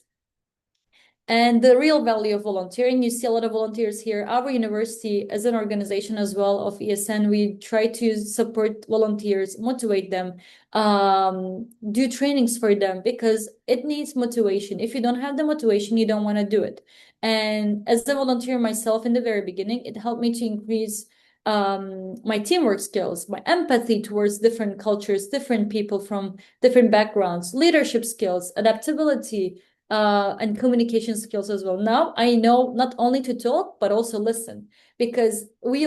[SPEAKER 3] And the real value of volunteering, you see a lot of volunteers here. Our university, as an organization as well of ESN, we try to support volunteers, motivate them, do trainings for them, because it needs motivation. If you don't have the motivation, you don't want to do it. And as a volunteer myself in the very beginning, it helped me to increase my teamwork skills, my empathy towards different cultures, different people from different backgrounds, leadership skills, adaptability, and communication skills as well. Now I know not only to talk, but also listen, because we,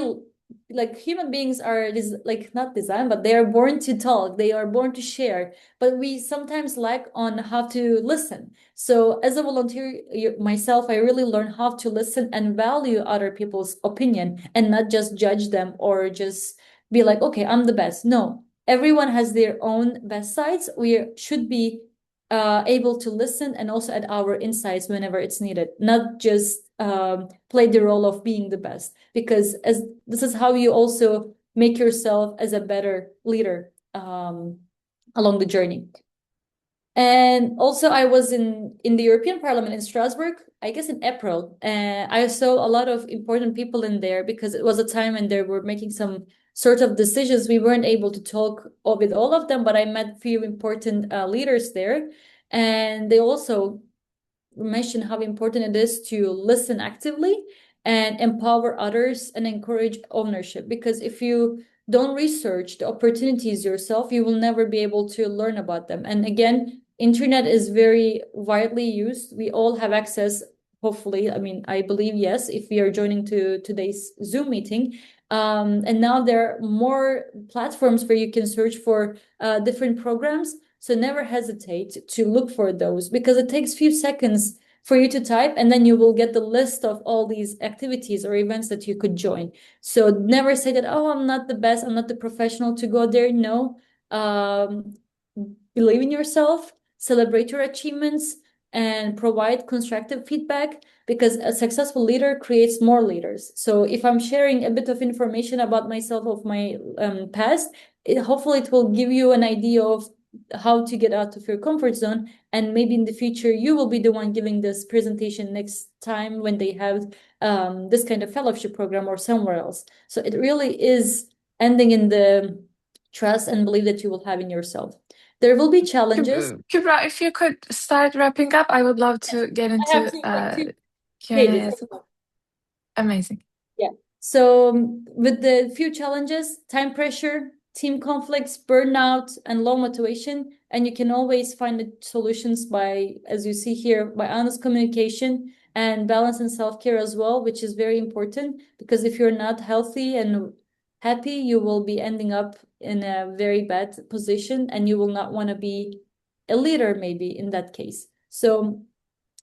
[SPEAKER 3] like, human beings are like not designed, but they are born to talk, they are born to share, but we sometimes lack on how to listen. So as a volunteer myself, I really learned how to listen and value other people's opinion and not just judge them or just be like, okay, I'm the best. No, everyone has their own best sides. We should be able to listen and also add our insights whenever it's needed, not just play the role of being the best, because as this is how you also make yourself as a better leader along the journey. And also I was in the European Parliament in Strasbourg, I guess in April. I saw a lot of important people in there because it was a time when they were making some sort of decisions. We weren't able to talk with all of them, but I met a few important leaders there. And they also mentioned how important it is to listen actively and empower others and encourage ownership. Because if you don't research the opportunities yourself, you will never be able to learn about them. And again, internet is very widely used. We all have access, hopefully. I mean, I believe, yes, if we are joining to today's Zoom meeting. And now there are more platforms where you can search for different programs. So never hesitate to look for those, because it takes few seconds for you to type, and then you will get the list of all these activities or events that you could join. So never say that, oh, I'm not the best, I'm not the professional to go there. No, believe in yourself, celebrate your achievements, and provide constructive feedback, because a successful leader creates more leaders. So if I'm sharing a bit of information about myself, of my past, hopefully it will give you an idea of how to get out of your comfort zone, and maybe in the future you will be the one giving this presentation next time when they have this kind of fellowship program or somewhere else. So it really is ending in the trust and belief that you will have in yourself. There will be challenges.
[SPEAKER 1] Kubra, if you could start wrapping up, I would love to get
[SPEAKER 3] I have
[SPEAKER 1] into
[SPEAKER 3] like two
[SPEAKER 1] Q&A
[SPEAKER 3] pages.
[SPEAKER 1] as well. Amazing.
[SPEAKER 3] Yeah. So with the few challenges, time pressure, team conflicts, burnout, and low motivation, and you can always find the solutions by, as you see here, by honest communication and balance and self-care as well, which is very important, because if you're not healthy and happy, you will be ending up in a very bad position, and you will not want to be a leader maybe in that case. So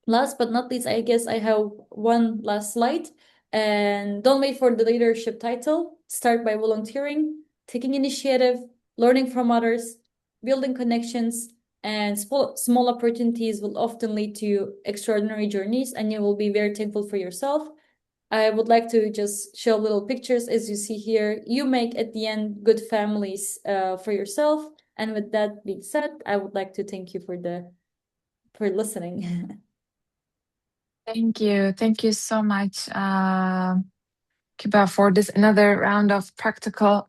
[SPEAKER 3] last but not least, I guess I have one last slide. And don't wait for the leadership title. Start by volunteering, taking initiative, learning from others, building connections, and small opportunities will often lead to extraordinary journeys, and you will be very thankful for yourself. I would like to just show little pictures as you see here. You make at the end good families for yourself. And with that being said, I would like to thank you for listening.
[SPEAKER 1] Thank you. Thank you so much, Kiba, for this another round of practical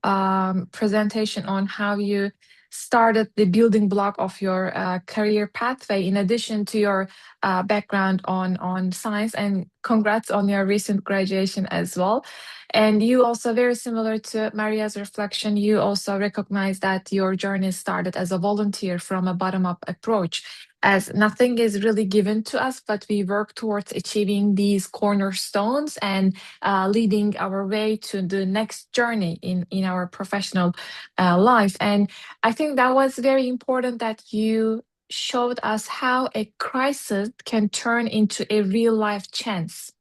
[SPEAKER 1] presentation on how you started the building block of your career pathway, in addition to your background on science. And congrats on your recent graduation as well. And you also, very similar to Maria's reflection, you also recognize that your journey started as a volunteer from a bottom-up approach, as nothing is really given to us, but we work towards achieving these cornerstones and leading our way to the next journey in our professional life. And I think that was very important that you showed us how a crisis can turn into a real life chance.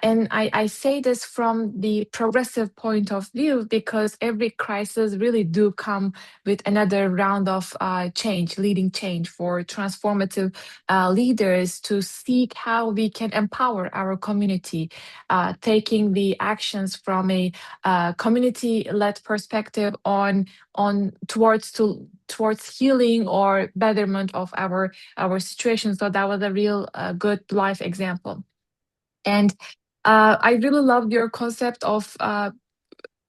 [SPEAKER 1] And I say this from the progressive point of view, because every crisis really do come with another round of change, leading change for transformative leaders to seek how we can empower our community, taking the actions from a community-led perspective on towards healing or betterment of our situation. So that was a real good life example. And I really loved your concept of,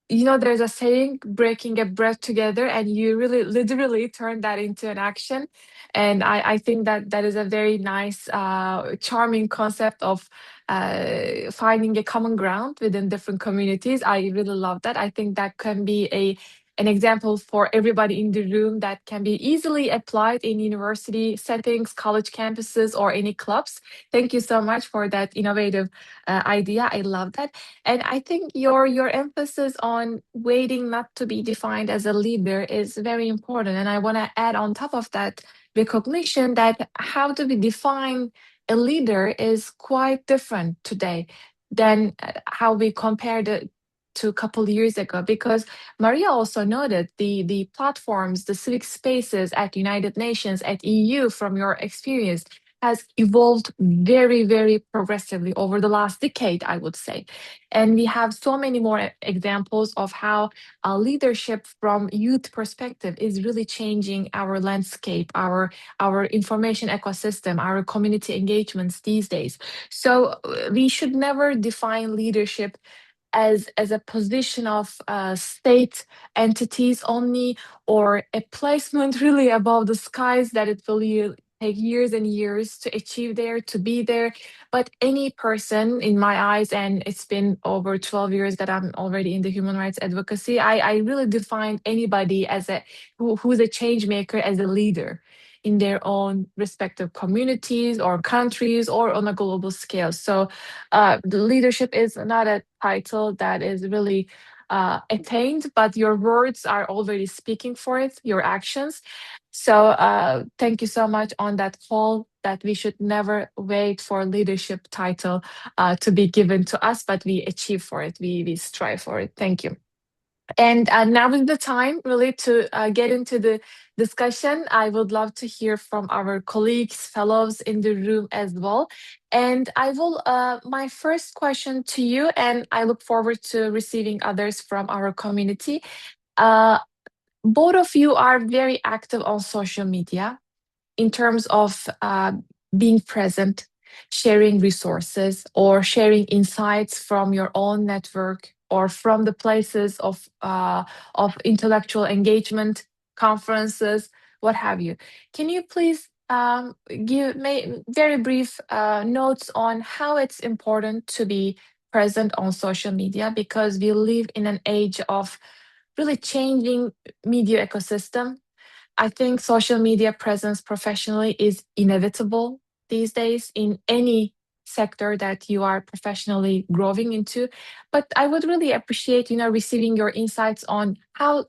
[SPEAKER 1] there's a saying, breaking a bread together, and you really literally turned that into an action. And I think that that is a very nice, charming concept of finding a common ground within different communities. I really love that. I think that can be an example for everybody in the room that can be easily applied in university settings, college campuses, or any clubs. Thank you so much for that innovative idea. I love that. And I think your emphasis on waiting not to be defined as a leader is very important. And I want to add on top of that recognition that how do we define a leader is quite different today than how we compared it to a couple years ago, because Maria also noted the platforms, the civic spaces at United Nations, at EU, from your experience, has evolved very, very progressively over the last decade, I would say. And we have so many more examples of how leadership from youth perspective is really changing our landscape, our information ecosystem, our community engagements these days. So we should never define leadership as a position of state entities only, or a placement really above the skies that it will take years and years to achieve there, to be there. But any person, in my eyes, and it's been over 12 years that I'm already in the human rights advocacy, I really define anybody as who's a change maker as a leader in their own respective communities or countries or on a global scale. So the leadership is not a title that is really attained, but your words are already speaking for it, your actions. So thank you so much on that call that we should never wait for leadership title to be given to us, but we achieve for it, we strive for it. Thank you. And now is the time really to get into the discussion. I would love to hear from our colleagues, fellows in the room as well. And I will, my first question to you, and I look forward to receiving others from our community. Uh, Both of you are very active on social media in terms of being present, sharing resources, or sharing insights from your own network or from the places of intellectual engagement, conferences, what have you. Can you please give very brief notes on how it's important to be present on social media because we live in an age of really changing media ecosystem. I think social media presence professionally is inevitable these days in any sector that you are professionally growing into. But I would really appreciate, receiving your insights on how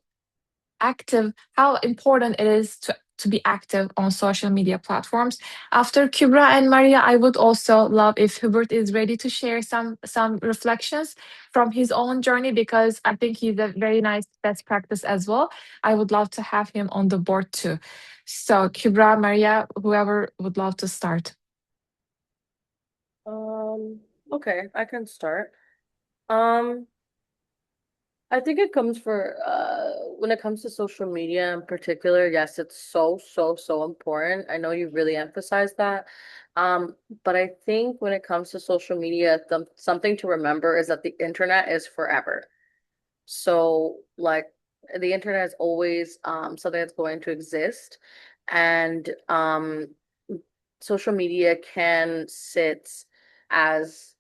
[SPEAKER 1] important it is to be active on social media platforms. After Kubra and Maria, I would also love if Hubert is ready to share some reflections from his own journey because I think he's a very nice best practice as well. I would love to have him on the board too. So Kubra, Maria, whoever would love to start.
[SPEAKER 2] Okay, I can start. Um, I think it comes for when it comes to social media in particular, yes, it's so important. I know you really emphasize that. But I think when it comes to social media, something to remember is that the internet is forever. So like the internet is always something that's going to exist. And social media can sit as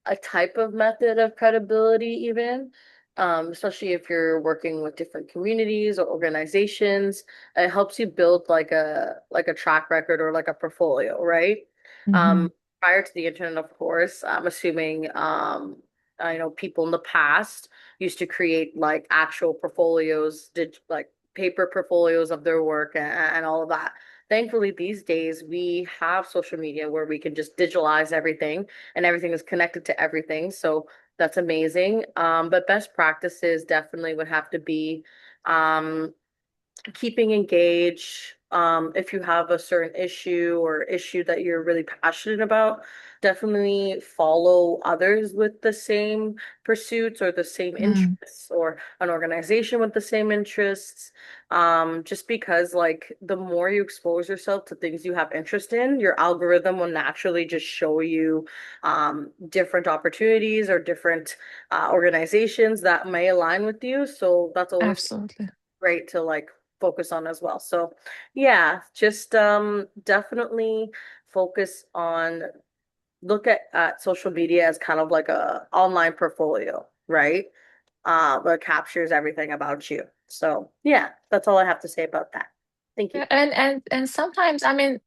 [SPEAKER 2] a type of method of credibility even. Especially if you're working with different communities or organizations, it helps you build like a track record or like a portfolio, right?
[SPEAKER 1] Mhm.
[SPEAKER 2] Prior to the internet, of course, I'm assuming I know people in the past used to create like actual portfolios, did like paper portfolios of their work and all of that. Thankfully, these days we have social media where we can just digitalize everything and everything is connected to everything. So that's amazing. But best practices definitely would have to be um, keeping engaged. If you have a certain issue that you're really passionate about, definitely follow others with the same pursuits or the same
[SPEAKER 1] Mm,
[SPEAKER 2] interests or an organization with the same interests. Just because like the more you expose yourself to things you have interest in, your algorithm will naturally just show you different opportunities or different organizations that may align with you. So that's always
[SPEAKER 1] absolutely.
[SPEAKER 2] great to like focus on as well. So yeah, just definitely focus on look at social media as kind of like a online portfolio, right? That captures everything about you. So yeah, that's all I have to say about that. Thank you.
[SPEAKER 1] Yeah, and sometimes, I mean,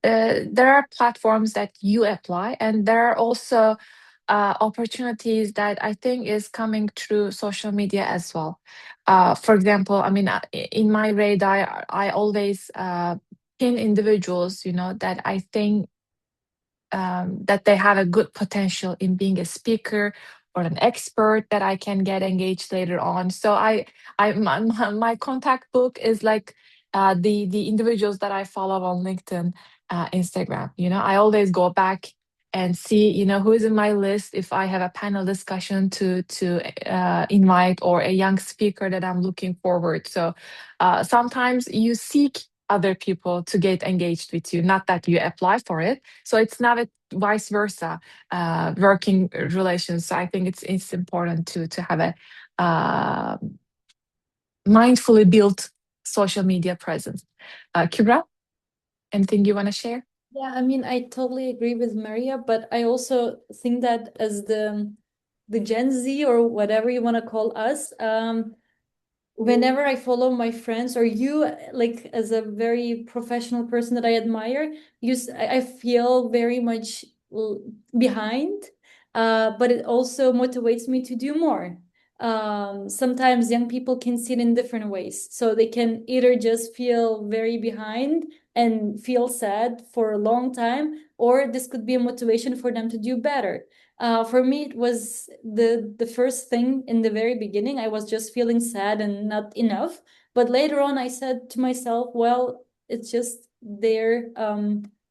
[SPEAKER 1] there are platforms that you apply, and there are also opportunities that I think is coming through social media as well. For example, I mean, in my radar, I always pin individuals, that I think that they have a good potential in being a speaker or an expert that I can get engaged later on. So my contact book is like the individuals that I follow on LinkedIn, Instagram. I always go back and see who is in my list if I have a panel discussion to invite or a young speaker that I'm looking forward. So sometimes you seek other people to get engaged with you, not that you apply for it. So it's not a vice versa working relations. So I think it's important to have a uh, mindfully built social media presence. Kibra, anything you want to share?
[SPEAKER 3] Yeah, I mean, I totally agree with Maria, but I also think that as the Gen Z or whatever you want to call us, whenever I follow my friends or you, like as a very professional person that I admire, I feel very much behind, but it also motivates me to do more. Sometimes young people can see it in different ways. So they can either just feel very behind and feel sad for a long time, or this could be a motivation for them to do better. For me, it was the first thing in the very beginning. I was just feeling sad and not enough. But later on, I said to myself, well, it's just their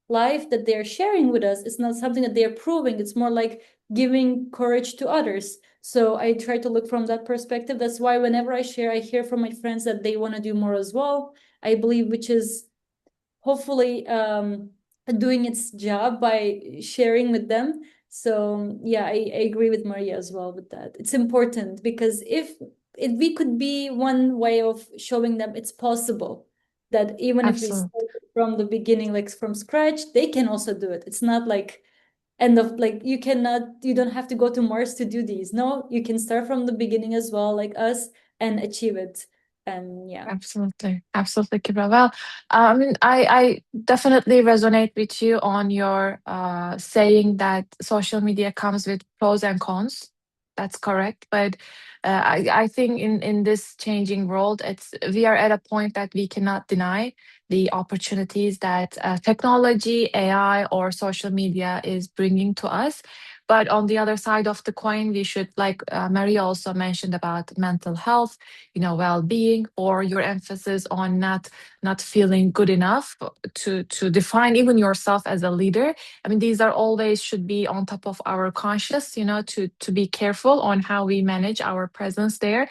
[SPEAKER 3] life that they're sharing with us. It's not something that they're proving. It's more like giving courage to others. So I try to look from that perspective. That's why whenever I share, I hear from my friends that they want to do more as well. I believe, which is hopefully doing its job by sharing with them. So yeah, I agree with Maria as well with that. It's important because if we could be one way of showing them it's possible, that even if we
[SPEAKER 1] Absolutely.
[SPEAKER 3] start from the beginning, like from scratch, they can also do it. It's not like end of like you don't have to go to Mars to do these. No, you can start from the beginning as well, like us, and achieve it. And yeah.
[SPEAKER 1] Absolutely. Absolutely, Kubra. Well, I mean, I definitely resonate with you on your saying that social media comes with pros and cons. That's correct. But I think in this changing world, we are at a point that we cannot deny the opportunities that technology, AI, or social media is bringing to us. But on the other side of the coin, we should, like Maria also mentioned about mental health, well-being, or your emphasis on not feeling good enough to define even yourself as a leader. I mean, these are always should be on top of our conscious, to be careful on how we manage our presence there.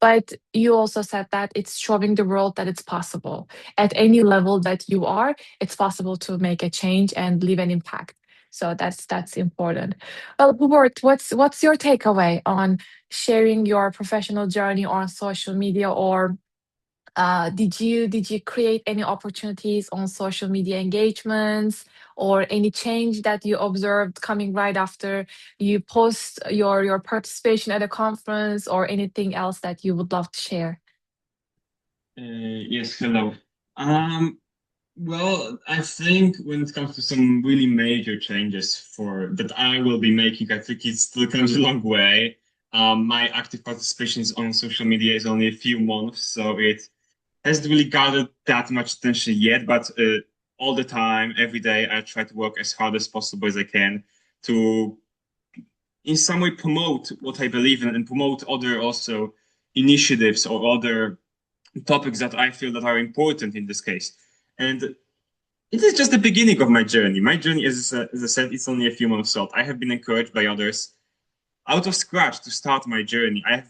[SPEAKER 1] But you also said that it's showing the world that it's possible at any level that you are. It's possible to make a change and leave an impact. So that's important. Well, Hubert, what's your takeaway on sharing your professional journey on social media, or did you create any opportunities on social media engagements, or any change that you observed coming right after you post your participation at a conference, or anything else that you would love to share?
[SPEAKER 4] Yes, hello. Um, well, I think when it comes to some really major changes for that I will be making, I think it still comes a long way. My active participation is on social media is only a few months, so it hasn't really gathered that much attention yet. But all the time, every day, I try to work as hard as possible as I can to, in some way, promote what I believe in and promote other also initiatives or other topics that I feel that are important in this case. And it is just the beginning of my journey. My journey, as I said, it's only a few months old. I have been encouraged by others out of scratch to start my journey. I have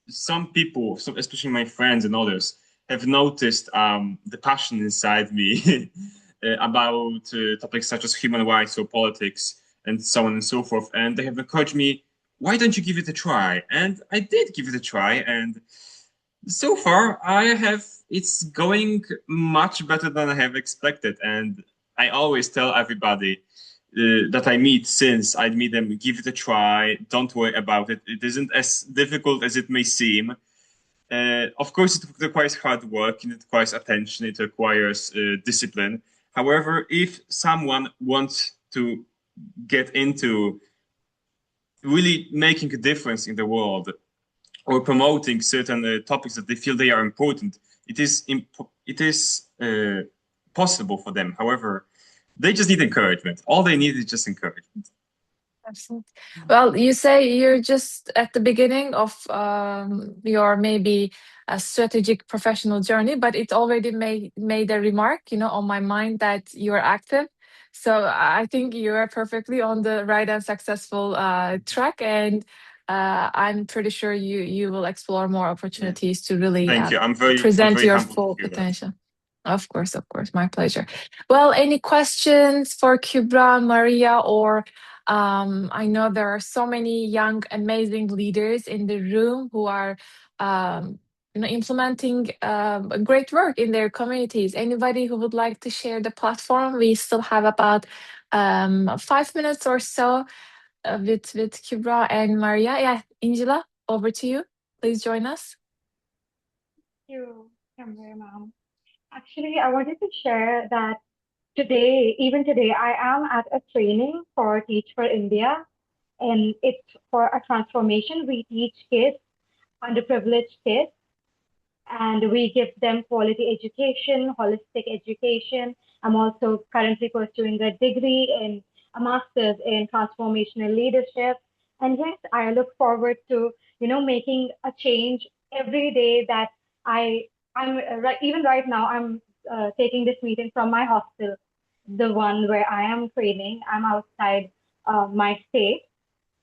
[SPEAKER 4] some people, especially my friends and others, have noticed the passion inside me about topics such as human rights or politics and so on and so forth. And they have encouraged me, why don't you give it a try? And I did give it a try. And so far, it's going much better than I have expected. And I always tell everybody that I meet, since I meet them, give it a try. Don't worry about it. It isn't as difficult as it may seem. Of course, it requires hard work, and it requires attention, it requires discipline. However, if someone wants to get into really making a difference in the world, or promoting certain topics that they feel they are important, it is possible for them. However, they just need encouragement. All they need is just encouragement.
[SPEAKER 1] Absolutely. Well, you say you're just at the beginning of your maybe a strategic professional journey, but it already made a remark, on my mind that you're active. So I think you are perfectly on the right and successful track, and I'm pretty sure you will explore more
[SPEAKER 4] Yeah.
[SPEAKER 1] opportunities to really
[SPEAKER 4] Thank you. I'm
[SPEAKER 1] present
[SPEAKER 4] very
[SPEAKER 1] your
[SPEAKER 4] humbled to
[SPEAKER 1] full
[SPEAKER 4] hear that.
[SPEAKER 1] potential. Of course, my pleasure. Well, any questions for Kubra, Maria, or I know there are so many young, amazing leaders in the room who are, implementing great work in their communities. Anybody who would like to share the platform? We still have about 5 minutes or so with Kubra and Maria. Yeah, Angela, over to you. Please join us.
[SPEAKER 5] Thank you, Cemre, ma'am. Actually, I wanted to share that even today, I am at a training for Teach for India, and it's for a transformation. We teach kids, underprivileged kids, and we give them quality education, holistic education. I'm also currently pursuing a degree in a master's in transformational leadership. And yes, I look forward to, making a change every day that I, right, even right now, I'm taking this meeting from my hostel, the one where I am training. I'm outside my state.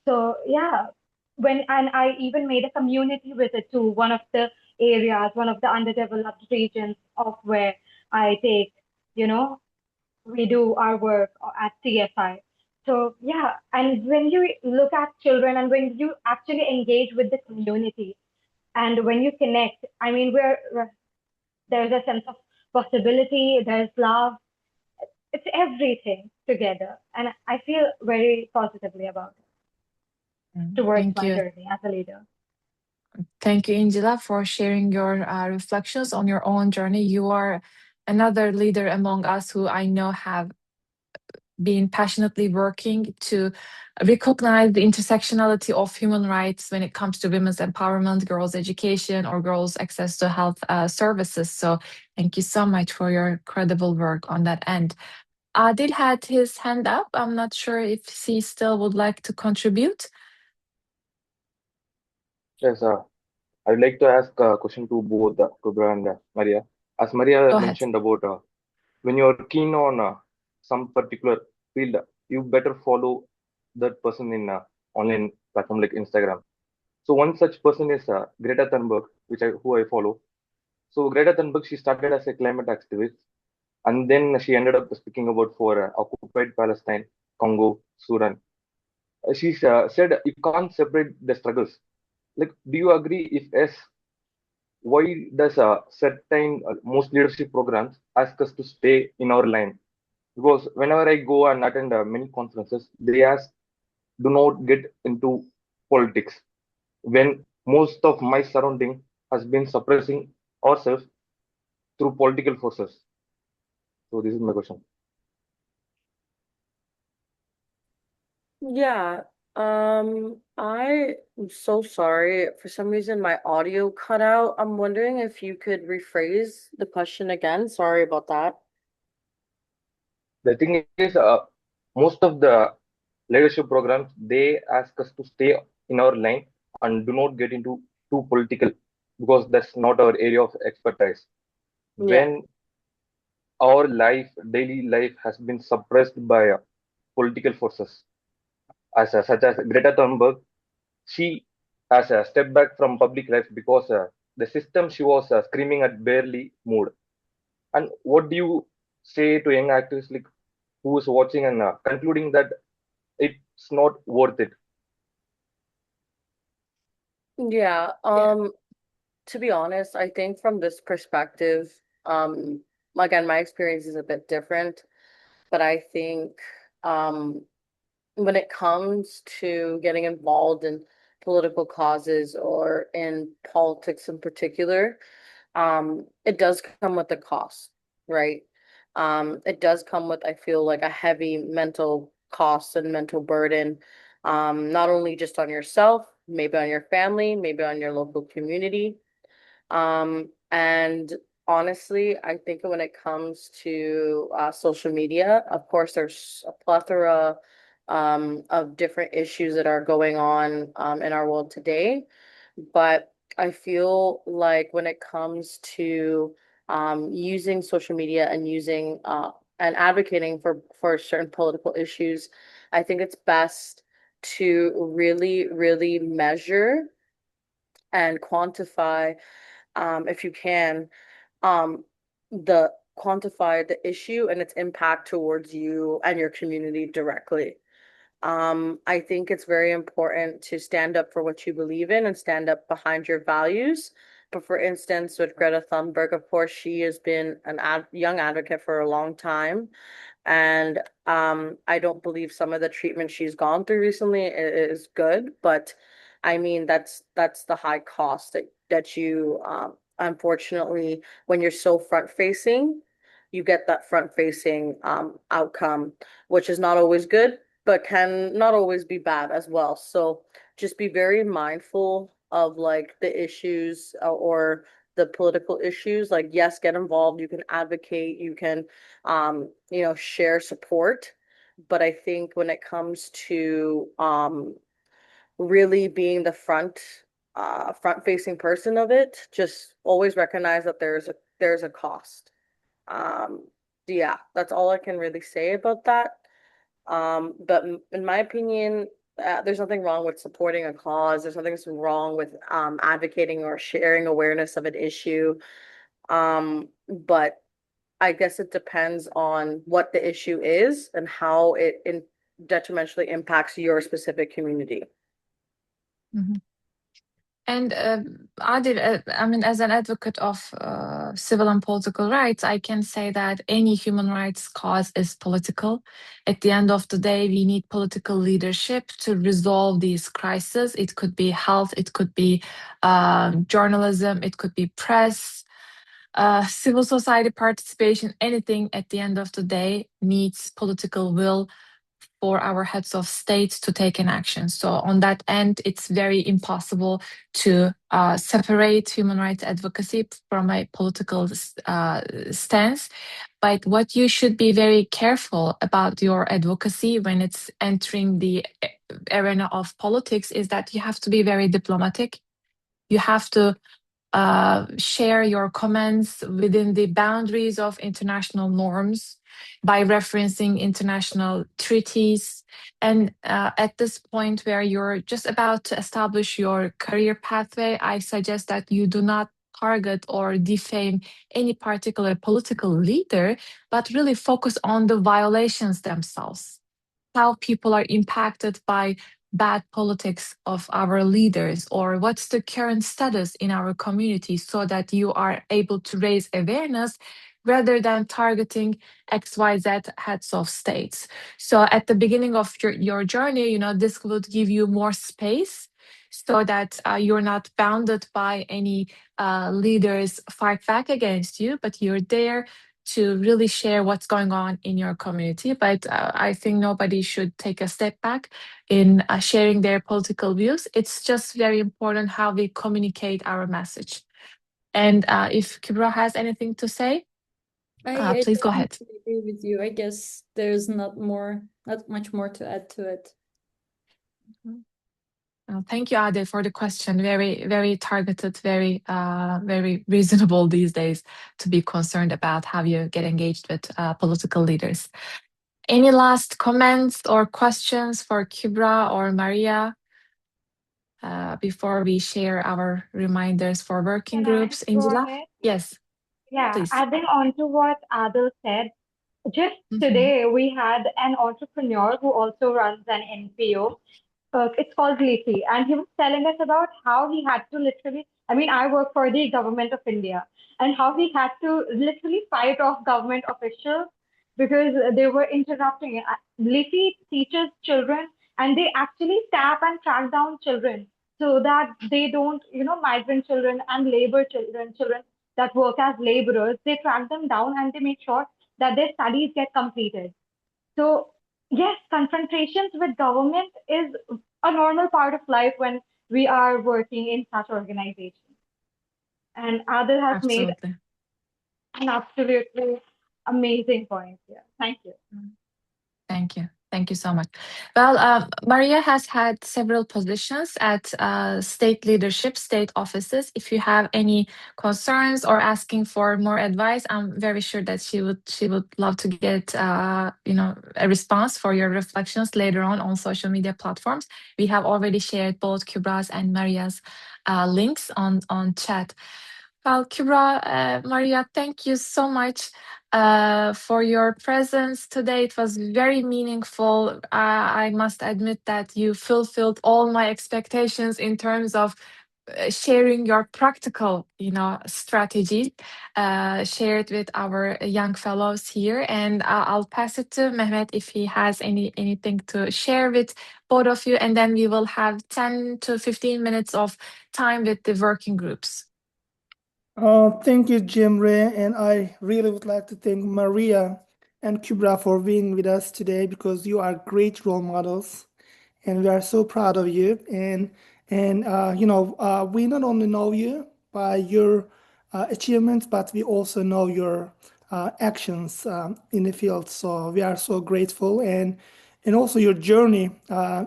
[SPEAKER 5] So yeah, and I even made a community visit to one of the areas, one of the underdeveloped regions of where I take, you know, we do our work at CSI. So yeah, and when you look at children and when you actually engage with the community and when you connect, I mean, there's a sense of possibility, there's love, it's everything together. And I feel very positively about it towards
[SPEAKER 1] Thank
[SPEAKER 5] my
[SPEAKER 1] you.
[SPEAKER 5] journey as a leader.
[SPEAKER 1] Thank you, Angela, for sharing your reflections on your own journey. You are another leader among us who I know have been passionately working to recognize the intersectionality of human rights when it comes to women's empowerment, girls' education, or girls' access to health services. So, thank you so much for your credible work on that end. Adil had his hand up. I'm not sure if he still would like to contribute.
[SPEAKER 6] Yes, I'd like to ask a question to both Kubra and Maria. As Maria
[SPEAKER 1] Go ahead.
[SPEAKER 6] mentioned about when you're keen on some particular field, you better follow that person in online platform like Instagram. So one such person is Greta Thunberg, who I follow. So Greta Thunberg, she started as a climate activist, and then she ended up speaking about for occupied Palestine, Congo, Sudan. She said you can't separate the struggles. Like, do you agree? If yes, why does certain most leadership programs ask us to stay in our line? Because whenever I go and attend many conferences, they ask, do not get into politics. When most of my surrounding has been suppressing ourselves through political forces. So this is my question.
[SPEAKER 2] Yeah, I am so sorry. For some reason, my audio cut out. I'm wondering if you could rephrase the question again. Sorry about that.
[SPEAKER 6] The thing is, most of the leadership programs they ask us to stay in our line and do not get into too political because that's not our area of expertise.
[SPEAKER 2] Yeah.
[SPEAKER 6] When our daily life has been suppressed by political forces, such as Greta Thunberg, she has a step back from public life because the system she was screaming at barely moved. And what do you say to young activists like who is watching and concluding that it's not worth it?
[SPEAKER 2] Yeah.
[SPEAKER 1] Yeah.
[SPEAKER 2] To be honest, I think from this perspective, again, my experience is a bit different, but I think um when it comes to getting involved in political causes or in politics in particular, it does come with a cost, right? It does come with, I feel like, a heavy mental cost and mental burden, not only just on yourself, maybe on your family, maybe on your local community. And honestly, I think when it comes to social media, of course, there's a plethora of different issues that are going on in our world today. But I feel like when it comes to using social media and using and advocating for certain political issues, I think it's best to really, really measure and quantify, if you can, um, the quantify the issue and its impact towards you and your community directly. I think it's very important to stand up for what you believe in and stand up behind your values. But for instance, with Greta Thunberg, of course, she has been an young advocate for a long time. And I don't believe some of the treatment she's gone through recently is good, but I mean that's the high cost that you unfortunately when you're so front facing, you get that front facing outcome, which is not always good, but can not always be bad as well. So just be very mindful of like the issues or the political issues. Like yes, get involved, you can advocate, you can share support. But I think when it comes to really being the front facing person of it, just always recognize that there's a cost. Um, yeah, that's all I can really say about that. But in my opinion, there's nothing wrong with supporting a cause. There's nothing wrong with advocating or sharing awareness of an issue. But I guess it depends on what the issue is and how it detrimentally impacts your specific community.
[SPEAKER 1] Mhm. And Adil, I mean, as an advocate of civil and political rights, I can say that any human rights cause is political. At the end of the day, we need political leadership to resolve these crises. It could be health, it could be journalism, it could be press, civil society participation. Anything at the end of the day needs political will for our heads of state to take an action. So on that end, it's very impossible to separate human rights advocacy from a political stance. But what you should be very careful about your advocacy when it's entering the arena of politics is that you have to be very diplomatic. You have to share your comments within the boundaries of international norms by referencing international treaties. And at this point where you're just about to establish your career pathway, I suggest that you do not target or defame any particular political leader, but really focus on the violations themselves, how people are impacted by bad politics of our leaders, or what's the current status in our community, so that you are able to raise awareness rather than targeting XYZ heads of states. So at the beginning of your journey, this would give you more space so that you're not bounded by any leaders fight back against you, but you're there to really share what's going on in your community. But I think nobody should take a step back in sharing their political views. It's just very important how we communicate our message. And if Kubra has anything to say,
[SPEAKER 3] I
[SPEAKER 1] please go ahead.
[SPEAKER 3] definitely agree with you. I guess there's not much more to add to it.
[SPEAKER 1] Thank you, Ade, for the question. Very, very targeted, very, very reasonable these days to be concerned about how you get engaged with political leaders. Any last comments or questions for Kubra or Maria before we share our reminders for working
[SPEAKER 5] Can I
[SPEAKER 1] groups?
[SPEAKER 5] go
[SPEAKER 1] Angela?
[SPEAKER 5] ahead?
[SPEAKER 1] Yes,
[SPEAKER 5] Yeah,
[SPEAKER 1] please.
[SPEAKER 5] adding on to what Adil said, just
[SPEAKER 1] Mhm.
[SPEAKER 5] today we had an entrepreneur who also runs an NPO. It's called GYLP, and he was telling us about how he had to literally. I mean, I work for the government of India, and how he had to literally fight off government officials because they were interrupting it. GYLP teaches children, and they actually tap and track down children so that they don't, migrant children and labor children that work as laborers, they track them down and they make sure that their studies get completed. So, yes, confrontations with government is a normal part of life when we are working in such organizations. And Adil has made
[SPEAKER 1] Absolutely.
[SPEAKER 5] an absolutely amazing point here. Thank you.
[SPEAKER 1] Thank you. Thank you so much. Well, Maria has had several positions at state leadership, state offices. If you have any concerns or asking for more advice, I'm very sure that she would love to get a response for your reflections later on social media platforms. We have already shared both Kubra's and Maria's links on chat. Well, Kubra, Maria, thank you so much for your presence today. It was very meaningful. I must admit that you fulfilled all my expectations in terms of sharing your practical, strategies shared with our young fellows here. And I'll pass it to Mehmet if he has anything to share with both of you. And then we will have 10 to 15 minutes of time with the working groups.
[SPEAKER 7] Thank you, Cemre, and I really would like to thank Maria and Kubra for being with us today because you are great role models, and we are so proud of you. And we not only know you by your achievements, but we also know your actions in the field. So we are so grateful, and also your journey,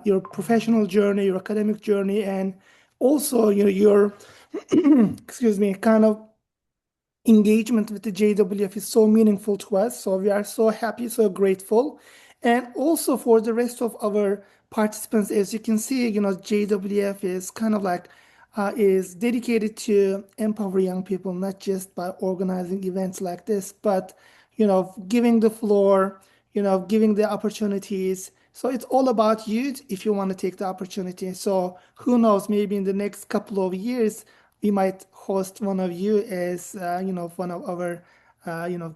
[SPEAKER 7] your professional journey, your academic journey, and also your excuse me, kind of engagement with the JWF is so meaningful to us. So we are so happy, so grateful. And also for the rest of our participants, as you can see, JWF is kind of like is dedicated to empower young people, not just by organizing events like this, but giving the floor, giving the opportunities So it's all about you if you want to take the opportunity. So who knows, maybe in the next couple of years, we might host one of you as, one of our,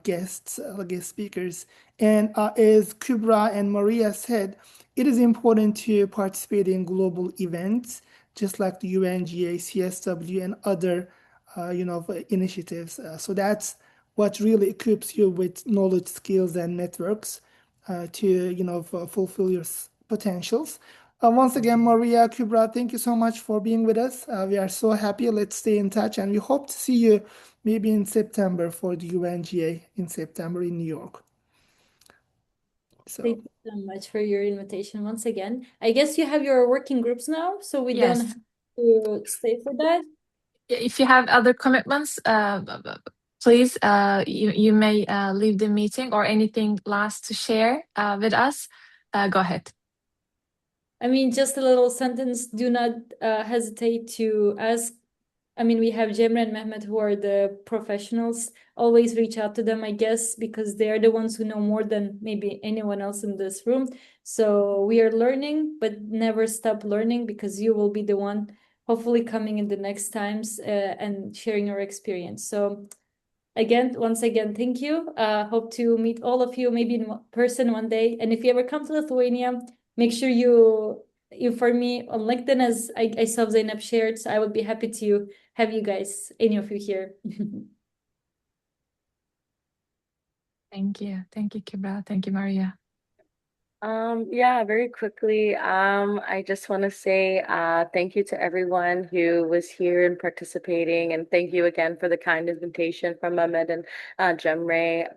[SPEAKER 7] guests, guest speakers. And as Kubra and Maria said, it is important to participate in global events, just like the UNGA, CSW, and other, initiatives. So that's what really equips you with knowledge, skills, and networks to fulfill your potentials. Once again, Maria, Kubra, thank you so much for being with us. We are so happy. Let's stay in touch, and we hope to see you maybe in September for the UNGA in September in New York. So
[SPEAKER 3] Thank you so much for your invitation once again. I guess you have your working groups now, so we don't
[SPEAKER 1] Yes.
[SPEAKER 3] have to stay for that.
[SPEAKER 1] If you have other commitments, please, you may leave the meeting, or anything last to share with us. Go ahead.
[SPEAKER 3] I mean, just a little sentence. Do not hesitate to ask. I mean, we have Cemre and Mehmet, who are the professionals. Always reach out to them, I guess, because they are the ones who know more than maybe anyone else in this room. So we are learning, but never stop learning, because you will be the one hopefully coming in the next times and sharing your experience. So again, once again, thank you. Hope to meet all of you maybe in person one day. And if you ever come to Lithuania, make sure you inform me on LinkedIn, as I saw Zainab shared. So I would be happy to have you guys, any of you here.
[SPEAKER 1] Thank you. Thank you, Kubra. Thank you, Maria.
[SPEAKER 2] Yeah, very quickly, I just want to say thank you to everyone who was here and participating, and thank you again for the kind invitation from Mehmet and Cemre.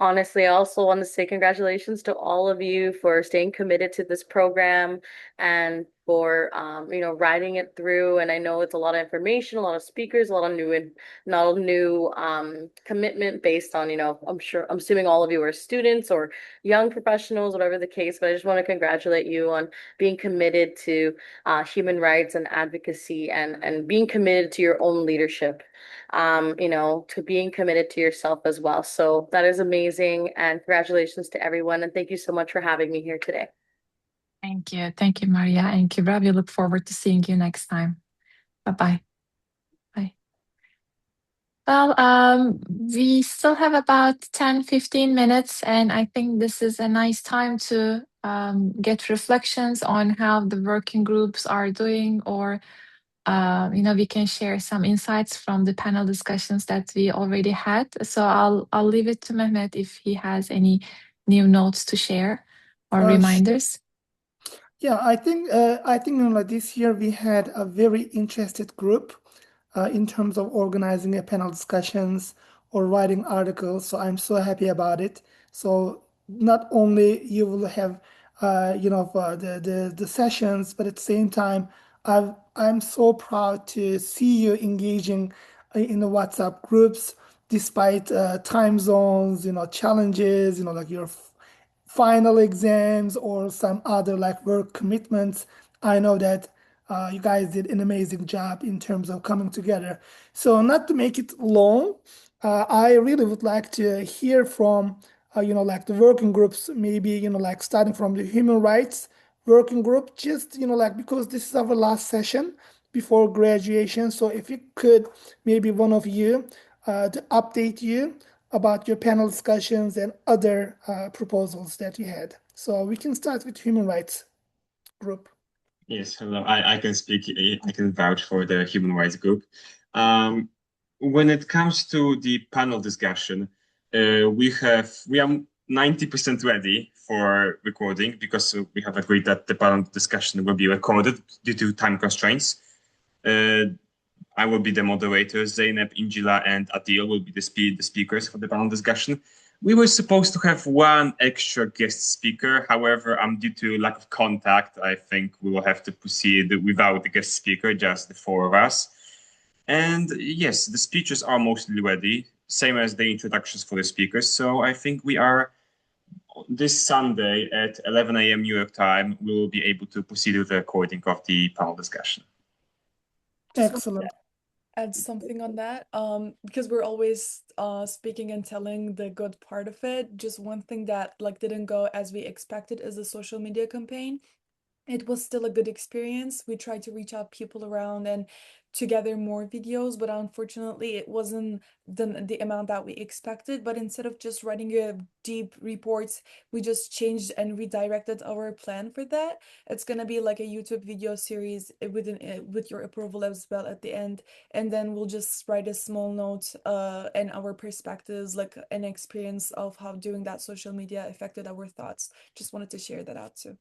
[SPEAKER 2] Honestly, I also want to say congratulations to all of you for staying committed to this program and for riding it through. And I know it's a lot of information, a lot of speakers, a lot of new commitment based on, I'm assuming all of you are students or young professionals, whatever the case, but I just want to congratulate you on being committed to human rights and advocacy, and being committed to your own leadership, to being committed to yourself as well. So that is amazing, and congratulations to everyone, and thank you so much for having me here today.
[SPEAKER 1] Thank you. Thank you, Maria and Kubra. We look forward to seeing you next time. Bye-bye. Bye. Well, we still have about 10-15 minutes, and I think this is a nice time to get reflections on how the working groups are doing, or we can share some insights from the panel discussions that we already had. So I'll leave it to Mehmet if he has any new notes to share or reminders.
[SPEAKER 7] Yeah, I think this year we had a very interested group in terms of organizing a panel discussions or writing articles. So I'm so happy about it. So not only you will have the sessions, but at the same time, I'm so proud to see you engaging in the WhatsApp groups despite time zones, challenges, like your final exams or some other like work commitments. I know that you guys did an amazing job in terms of coming together. So not to make it long, I really would like to hear from like the working groups, maybe like starting from the human rights working group, just like because this is our last session before graduation. So if you could, maybe one of you to update you about your panel discussions and other proposals that you had. So we can start with human rights group.
[SPEAKER 4] Yes, hello. I can speak. I can vouch for the human rights group. When it comes to the panel discussion, we are 90% ready for recording, because we have agreed that the panel discussion will be recorded due to time constraints. I will be the moderator. Zeynep, Injila, and Adil will be the speakers for the panel discussion. We were supposed to have one extra guest speaker. However, due to lack of contact, I think we will have to proceed without the guest speaker, just the four of us. And yes, the speeches are mostly ready, same as the introductions for the speakers. So I think we are, this Sunday at 11 a.m. New York time, we will be able to proceed with the recording of the panel discussion.
[SPEAKER 7] Excellent.
[SPEAKER 8] add something on that. Because we're always speaking and telling the good part of it. Just one thing that like didn't go as we expected is the social media campaign. It was still a good experience. We tried to reach out people around and to gather more videos, but unfortunately it wasn't the amount that we expected. But instead of just writing a deep reports, we just changed and redirected our plan for that. It's gonna be like a YouTube video series with your approval as well at the end, and then we'll just write a small note and our perspectives, like an experience of how doing that social media affected our thoughts. Just wanted to share that out too.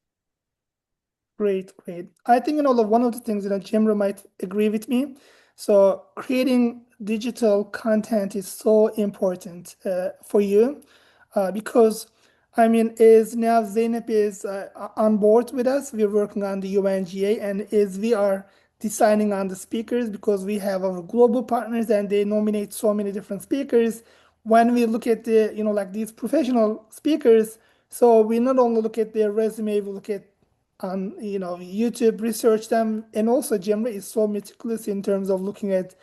[SPEAKER 7] Great, great. I think, one of the things that Cemre might agree with me. So creating digital content is so important for you because, I mean, is now Zeynep is on board with us. We're working on the UNGA, and is we are deciding on the speakers because we have our global partners and they nominate so many different speakers. When we look at the, like these professional speakers, so we not only look at their resume, we look at on YouTube, research them, and also Cemre is so meticulous in terms of looking at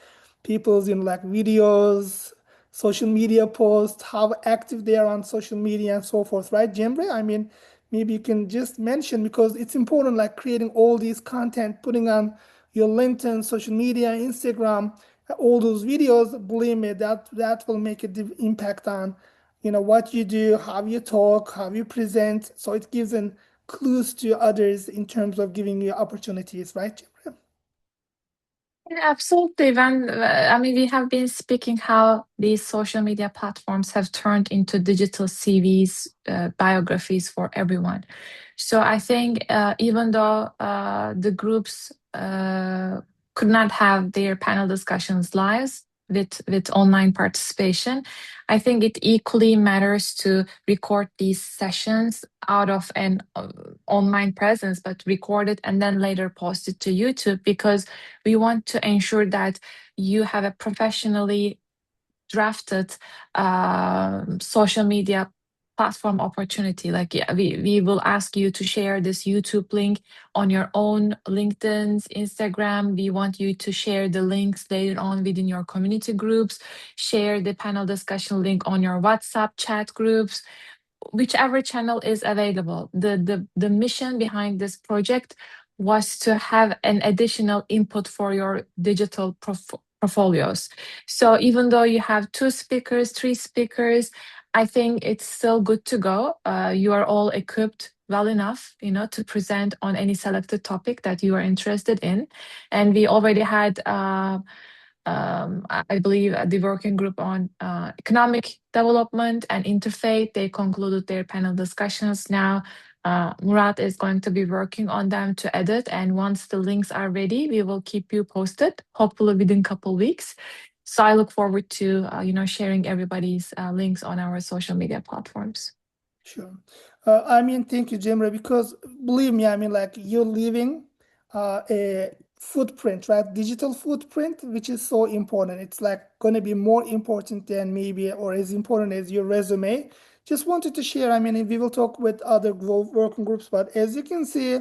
[SPEAKER 7] people's like videos, social media posts, how active they are on social media and so forth, right, Cemre? I mean, maybe you can just mention because it's important, like creating all these content, putting on your LinkedIn, social media, Instagram, all those videos. Believe me, that will make a impact on what you do, how you talk, how you present. So it gives an clues to others in terms of giving you opportunities, right, Cemre?
[SPEAKER 1] Yeah, absolutely. I mean, we have been speaking how these social media platforms have turned into digital CVs, biographies for everyone. So I think even though the groups could not have their panel discussions live with online participation, I think it equally matters to record these sessions out of an online presence, but record it and then later post it to YouTube because we want to ensure that you have a professionally drafted social media platform opportunity. Like yeah, we will ask you to share this YouTube link on your own LinkedIn's, Instagram. We want you to share the links later on within your community groups, share the panel discussion link on your WhatsApp chat groups, whichever channel is available. The mission behind this project was to have an additional input for your digital portfolios. So even though you have 2 speakers, 3 speakers, I think it's still good to go. You are all equipped well enough, to present on any selected topic that you are interested in. And we already had I believe the working group on economic development and interfaith, they concluded their panel discussions. Now, Murat is going to be working on them to edit. And once the links are ready, we will keep you posted, hopefully within a couple weeks. So I look forward to, sharing everybody's links on our social media platforms.
[SPEAKER 7] Sure. I mean, thank you, Cemre, because believe me, I mean, like you're leaving a footprint, right? Digital footprint, which is so important. It's like going to be more important than maybe or as important as your resume. Just wanted to share, I mean, we will talk with other working groups, but as you can see,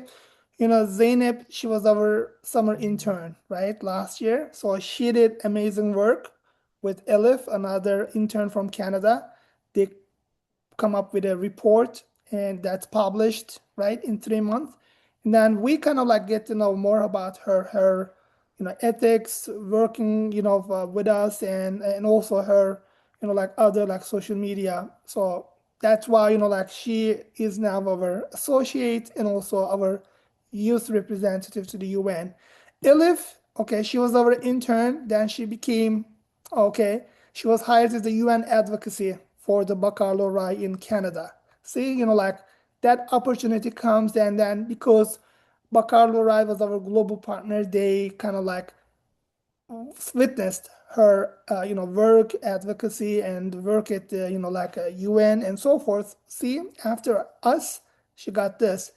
[SPEAKER 7] Zeynep, she was our summer intern, right, last year. So she did amazing work with Elif, another intern from Canada. They come up with a report and that's published right in 3 months, and then we kind of like get to know more about her ethics working with us, and also her like other like social media. So that's why like she is now our associate and also our youth representative to the UN. Elif, okay, she was our intern, then she became, okay, she was hired as the UN advocacy for the baccalaureate in Canada. See, like that opportunity comes, and then because baccalaureate was our global partner, they kind of like witnessed her, work, advocacy, and work at the, like UN and so forth. See, after us, she got this.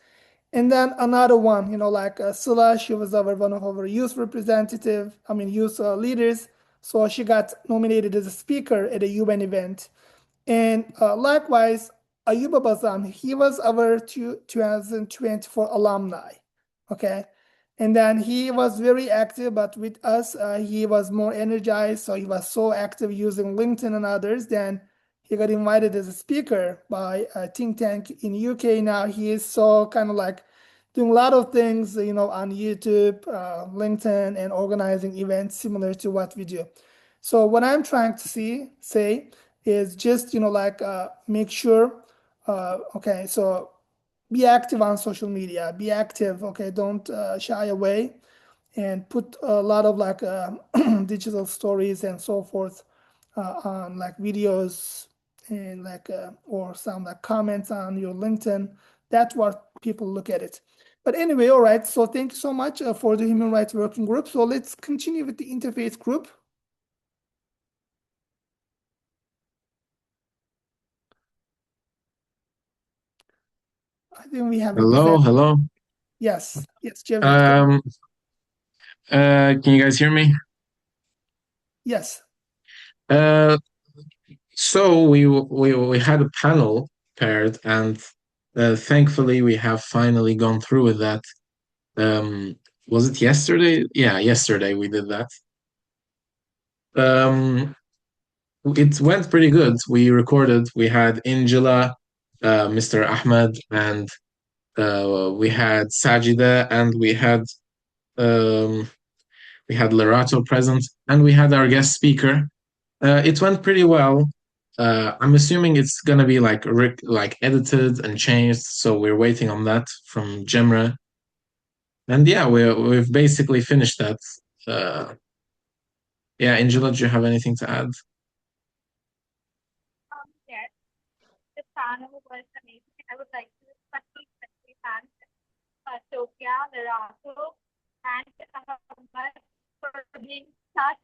[SPEAKER 7] And then another one, like Sula, she was one of our youth representative, I mean, youth leaders. So she got nominated as a speaker at a UN event. And likewise, Ayuba Bazam, he was our 2024 alumni. Okay. And then he was very active, but with us, he was more energized. So he was so active using LinkedIn and others. Then he got invited as a speaker by a think tank in UK. Now he is so kind of like doing a lot of things, on YouTube, LinkedIn, and organizing events similar to what we do. So what I'm trying to say is just, make sure, okay, so be active on social media, be active, okay, don't shy away, and put a lot of like digital stories and so forth on like videos and like or some like comments on your LinkedIn. That's what people look at it. But anyway, all right, so thank you so much for the Human Rights Working Group. So let's continue with the Interfaith Group. I think we have a
[SPEAKER 9] Hello.
[SPEAKER 7] Yes, Jeff.
[SPEAKER 9] Can you guys hear me?
[SPEAKER 7] Yes.
[SPEAKER 9] So we had a panel paired, and thankfully we have finally gone through with that. Was it yesterday? Yeah, yesterday we did that. It went pretty good. We recorded. We had Angela, Mr. Ahmed, and we had Sajida, and we had Lerato present, and we had our guest speaker. It went pretty well. I'm assuming it's gonna be like edited and changed, so we're waiting on that from Cemre. And yeah, we've basically finished that. Yeah, Angela, do you have anything to add?
[SPEAKER 5] Yes, the panel was amazing. I would like to especially thank Sophia, Lerato, and Ahmad for being such,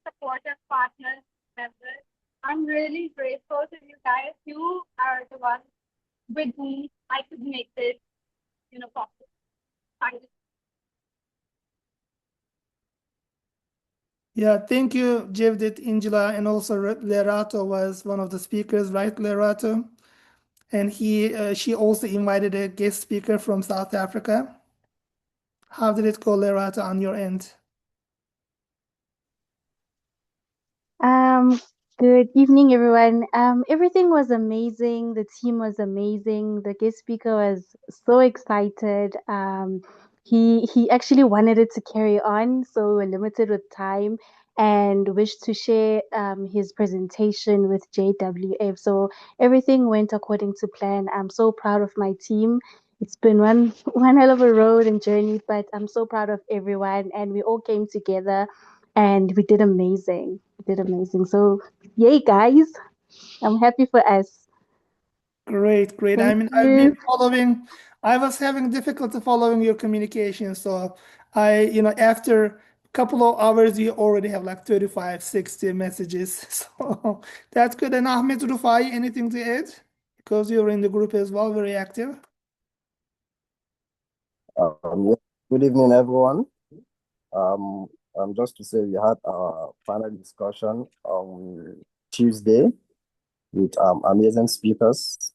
[SPEAKER 5] supportive partners, members. I'm really grateful to you guys. You are the ones with whom I could make this, possible. Thank you.
[SPEAKER 7] Yeah, thank you, Jevdit, Angela, and also Lerato was one of the speakers, right, Lerato? And she also invited a guest speaker from South Africa. How did it go, Lerato, on your end?
[SPEAKER 10] Good evening, everyone. Everything was amazing. The team was amazing. The guest speaker was so excited. He actually wanted it to carry on, so we were limited with time and wished to share his presentation with JWF. So everything went according to plan. I'm so proud of my team. It's been one hell of a road and journey, but I'm so proud of everyone, and we all came together and we did amazing. We did amazing. So yay, guys. I'm happy for us.
[SPEAKER 7] Great. I
[SPEAKER 10] Thank
[SPEAKER 7] mean, I've been
[SPEAKER 10] you.
[SPEAKER 7] following, I was having difficulty following your communication. So after a couple of hours, you already have like 35, 60 messages. So that's good. And Ahmed Rufai, anything to add? Because you're in the group as well, very active.
[SPEAKER 11] Yeah. Good evening, everyone. Just to say, we had a panel discussion on Tuesday with amazing speakers.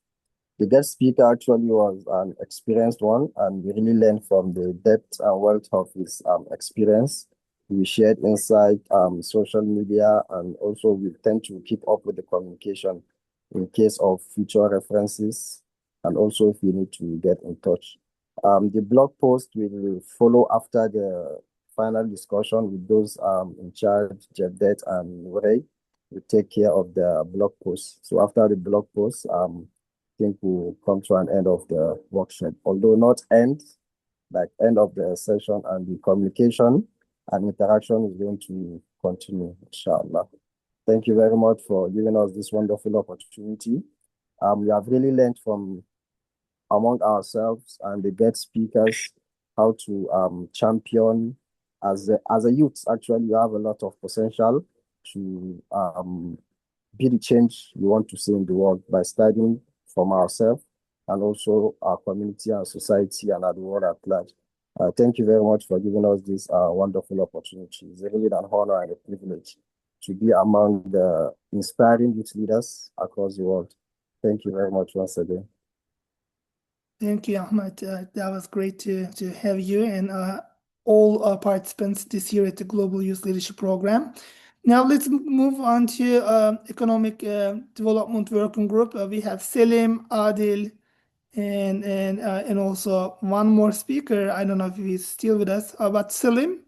[SPEAKER 11] The guest speaker actually was an experienced one, and we really learned from the depth and wealth of his experience. We shared insight, social media, and also we tend to keep up with the communication in case of future references, and also if we need to get in touch. The blog post will follow after the final discussion with those in charge, Jevdet and Ray. We take care of the blog post. So after the blog post, I think we'll come to an end of the workshop. Although not end, like end of the session, and the communication and interaction is going to continue, inshallah. Thank you very much for giving us this wonderful opportunity. We have really learned from among ourselves and the guest speakers how to champion as a youth. Actually, you have a lot of potential to be the change we want to see in the world by studying from ourselves and also our community and society and at the world at large. Thank you very much for giving us this wonderful opportunity. It's really an honor and a privilege to be among the inspiring youth leaders across the world. Thank you very much once again.
[SPEAKER 7] Thank you, Ahmed. That was great to have you and all participants this year at the Global Youth Leadership Program. Now let's move on to Economic Development Working Group. We have Selim, Adil, and also one more speaker. I don't know if he's still with us. But Selim,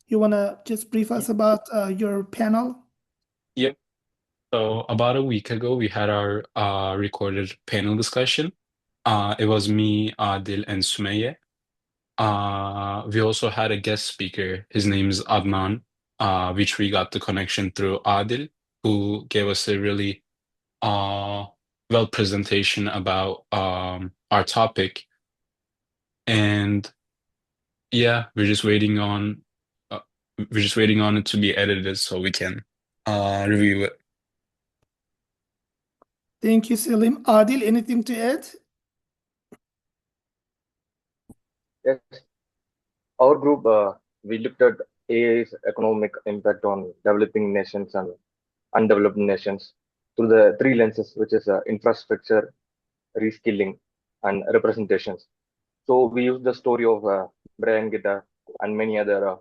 [SPEAKER 7] you want to just brief us about your panel?
[SPEAKER 12] Yep. So about a week ago, we had our recorded panel discussion. It was me, Adil, and Sumaya. We also had a guest speaker. His name is Adnan, which we got the connection through Adil, who gave us a really well presentation about our topic. And yeah, we're just waiting on it to be edited so we can review it.
[SPEAKER 7] Thank you, Selim. Adil, anything to add?
[SPEAKER 6] Yes, our group we looked at AI's economic impact on developing nations and undeveloped nations through the three lenses, which is infrastructure, reskilling, and representations. So we used the story of Brian Gitta and many other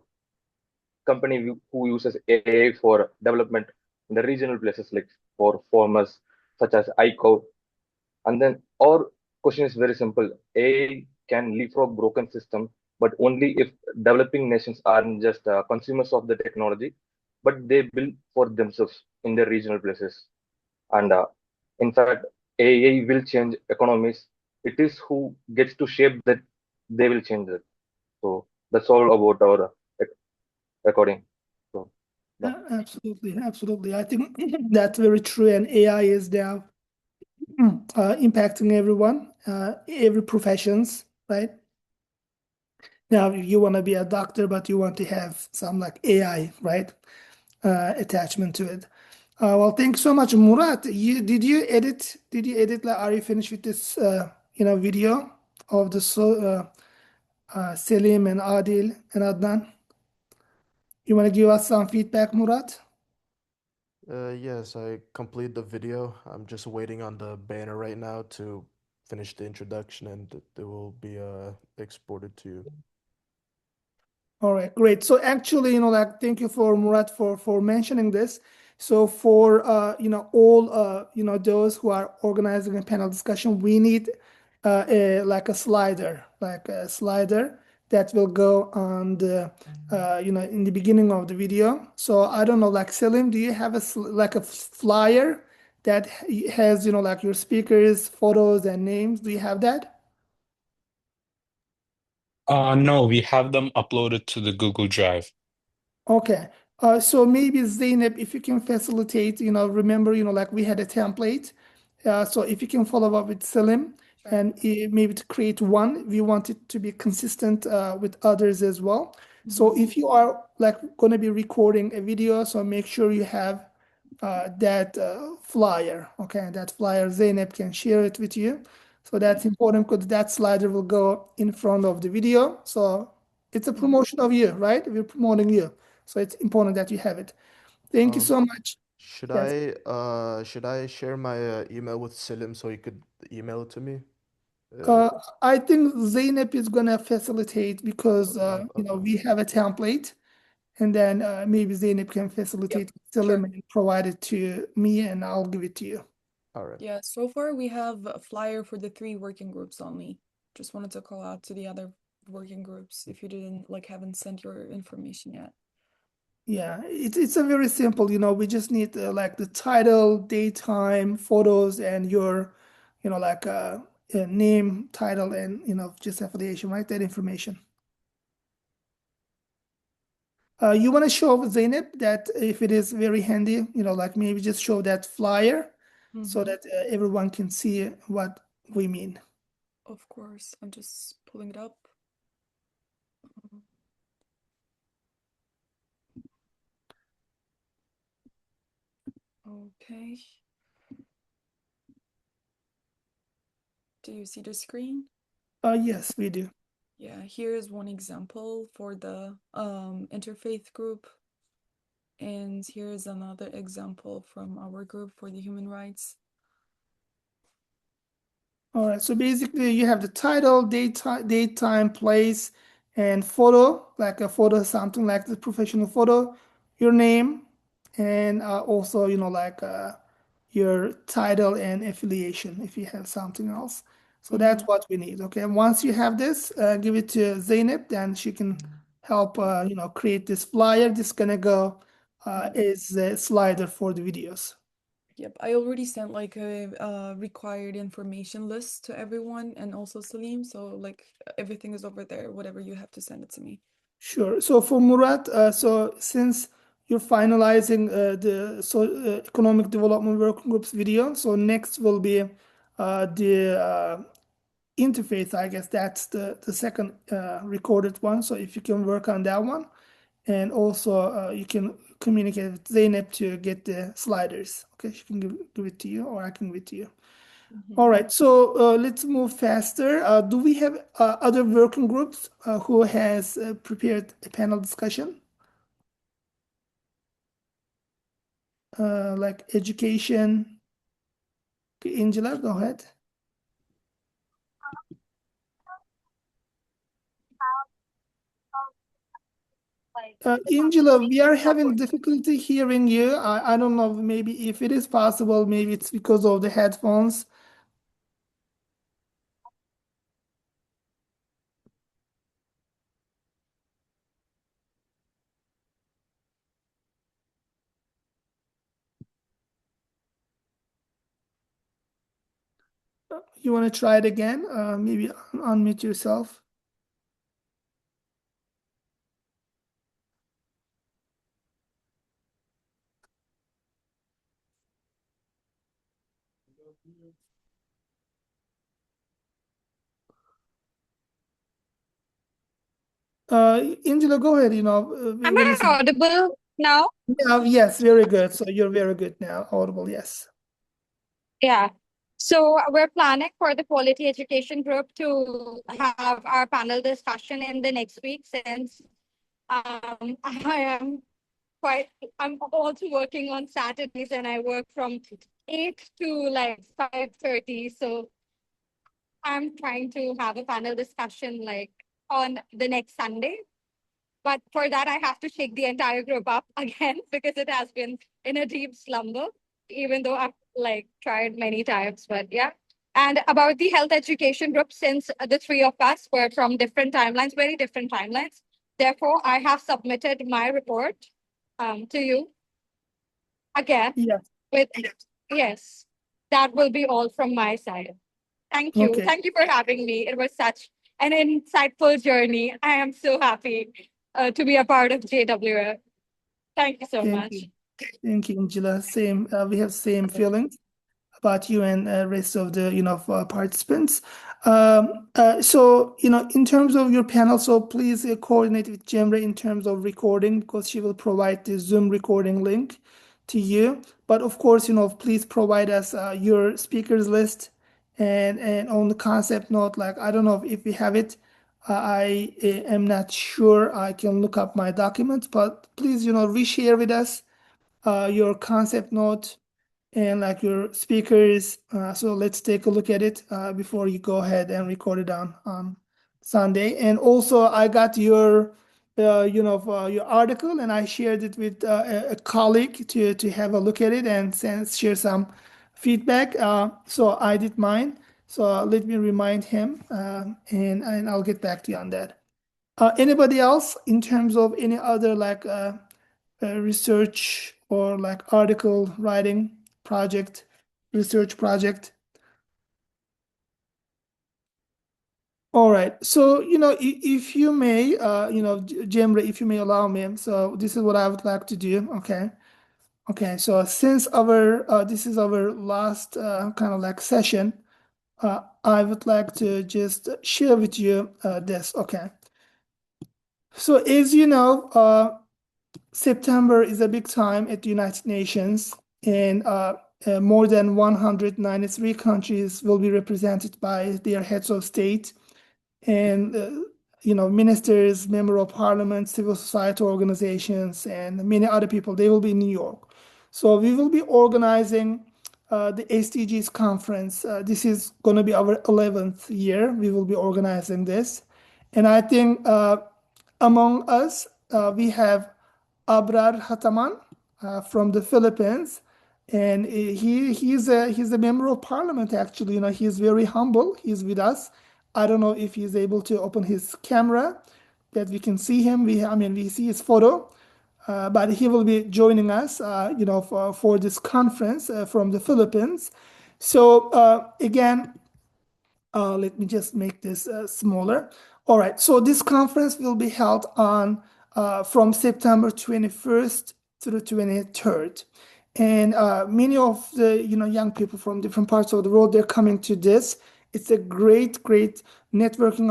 [SPEAKER 6] who uses AI for development in the regional places like for farmers such as ICO. And then our question is very simple. AI can leapfrog broken system, but only if developing nations aren't just consumers of the technology, but they build for themselves in their regional places. And in fact, AI will change economies. It is who gets to shape that they will change it. So that's all about our recording. So, yeah.
[SPEAKER 7] Absolutely. I think that's very true. And AI is now impacting everyone, every professions, right? Now, you want to be a doctor, but you want to have some like AI, right? Attachment to it. Well, thanks so much, Murat. Did you edit? Like, are you finished with this video of the Selim and Adil and Adnan? You want to give us some feedback, Murat?
[SPEAKER 13] Yes, I complete the video. I'm just waiting on the banner right now to finish the introduction, and it will be exported to you.
[SPEAKER 7] All right, great. So actually, like, thank you for Murat for mentioning this. So for all those who are organizing a panel discussion, we need like a slider that will go on the in the beginning of the video. So I don't know, like Selim, do you have like a flyer that has like your speakers, photos, and names? Do you have that?
[SPEAKER 12] No, we have them uploaded to the Google Drive.
[SPEAKER 7] Okay. So maybe Zainab, if you can facilitate, remember, like we had a template. So if you can follow up with Selim and maybe to create one, we want it to be consistent with others as well. So if you are like going to be recording a video, so make sure you have that flyer. Okay, that flyer, Zainab can share it with you. So that's important because that slider will go in front of the video. So it's a promotion of you, right? We're promoting you. So it's important that you have it. Thank you so much.
[SPEAKER 13] Should
[SPEAKER 7] Yes.
[SPEAKER 13] I share my email with Selim so he could email it to me?
[SPEAKER 7] I think Zainab is gonna facilitate because we have a template, and then maybe Zainab can facilitate Selim and provide it to me, and I'll give it to you.
[SPEAKER 13] All right.
[SPEAKER 8] Yeah, so far we have a flyer for the 3 working groups only. Just wanted to call out to the other working groups if you haven't sent your information yet.
[SPEAKER 7] Yeah, it's a very simple, we just need like the title, date, time, photos, and your, like name, title, and just affiliation, right? That information. You want to show Zainab that if it is very handy, like maybe just show that flyer so that everyone can see what we mean.
[SPEAKER 8] Of course, I'm just pulling it up. Okay. Do you see the screen?
[SPEAKER 7] Yes, we do.
[SPEAKER 8] Yeah, here's one example for the interfaith group. And here's another example from our group for the human rights.
[SPEAKER 7] All right, so basically you have the title, date, time, place, and photo, like a photo, something like the professional photo, your name, and also, like your title and affiliation if you have something else. So that's what we need. Okay, and once you have this, give it to Zainab, then she can help, create this flyer. This gonna go as a slider for the videos.
[SPEAKER 8] Yep, I already sent like a required information list to everyone and also Salim, so like everything is over there, whatever you have to send it to me.
[SPEAKER 7] Sure. So for Murat, so since you're finalizing the economic development working groups video, so next will be the interface. I guess that's the second recorded one. So if you can work on that one, and also you can communicate with Zeynep to get the sliders. Okay, she can give it to you, or I can give it to you. All right, so let's move faster. Do we have other working groups who has prepared a panel discussion? Like education. Okay, Angela, go ahead. Angela, we are having difficulty hearing you. I don't know, maybe if it is possible, maybe it's because of the headphones. You want to try it again? Maybe unmute yourself. Angela, go ahead.
[SPEAKER 14] Am
[SPEAKER 7] We're
[SPEAKER 14] I
[SPEAKER 7] listening.
[SPEAKER 14] audible now?
[SPEAKER 7] Yes, very good. So you're very good now. Audible, yes.
[SPEAKER 14] Yeah. So we're planning for the quality education group to have our panel discussion in the next week since I am I'm also working on Saturdays and I work from 8 to like 5:30. So I'm trying to have a panel discussion like on the next Sunday. But for that, I have to shake the entire group up again because it has been in a deep slumber, even though I've like tried many times. But yeah. And about the health education group, since the three of us were from different timelines, very different timelines. Therefore, I have submitted my report to you again.
[SPEAKER 7] Yes.
[SPEAKER 14] With yes, that will be all from my side. Thank you.
[SPEAKER 7] Okay.
[SPEAKER 14] Thank you for having me. It was such an insightful journey. I am so happy to be a part of JWF. Thank you so
[SPEAKER 7] Thank
[SPEAKER 14] much.
[SPEAKER 7] you. Thank you, Angela. Same. We have same feelings about you and rest of the participants. So in terms of your panel, so please coordinate with Cemre in terms of recording because she will provide the Zoom recording link to you. But of course, please provide us your speakers list and on the concept note. Like I don't know if we have it. I am not sure. I can look up my documents, but please reshare with us your concept note and like your speakers. So let's take a look at it before you go ahead and record it on Sunday. And also, I got your your article, and I shared it with a colleague to have a look at it and share some feedback. So I did mine. So let me remind him, and I'll get back to you on that. Anybody else in terms of any other like research or like article writing project, research project? All right. So, if you may, Jemre, if you may allow me, so this is what I would like to do. Okay. Okay. So since this is our last kind of like session, I would like to just share with you this. Okay. So as you know, September is a big time at the United Nations, and more than 193 countries will be represented by their heads of state and ministers, member of parliament, civil society organizations, and many other people. They will be in New York. So we will be organizing the SDGs conference. This is going to be our 11th year. We will be organizing this. And I think among us, we have Abrar Hataman from the Philippines. And he's a member of parliament, actually. He's very humble. He's with us. I don't know if he's able to open his camera that we can see him. We see his photo. But he will be joining us, for this conference from the Philippines. So again, let me just make this smaller. All right, so this conference will be held on from September 21st through 23rd. And many of the young people from different parts of the world, they're coming to this. It's a great networking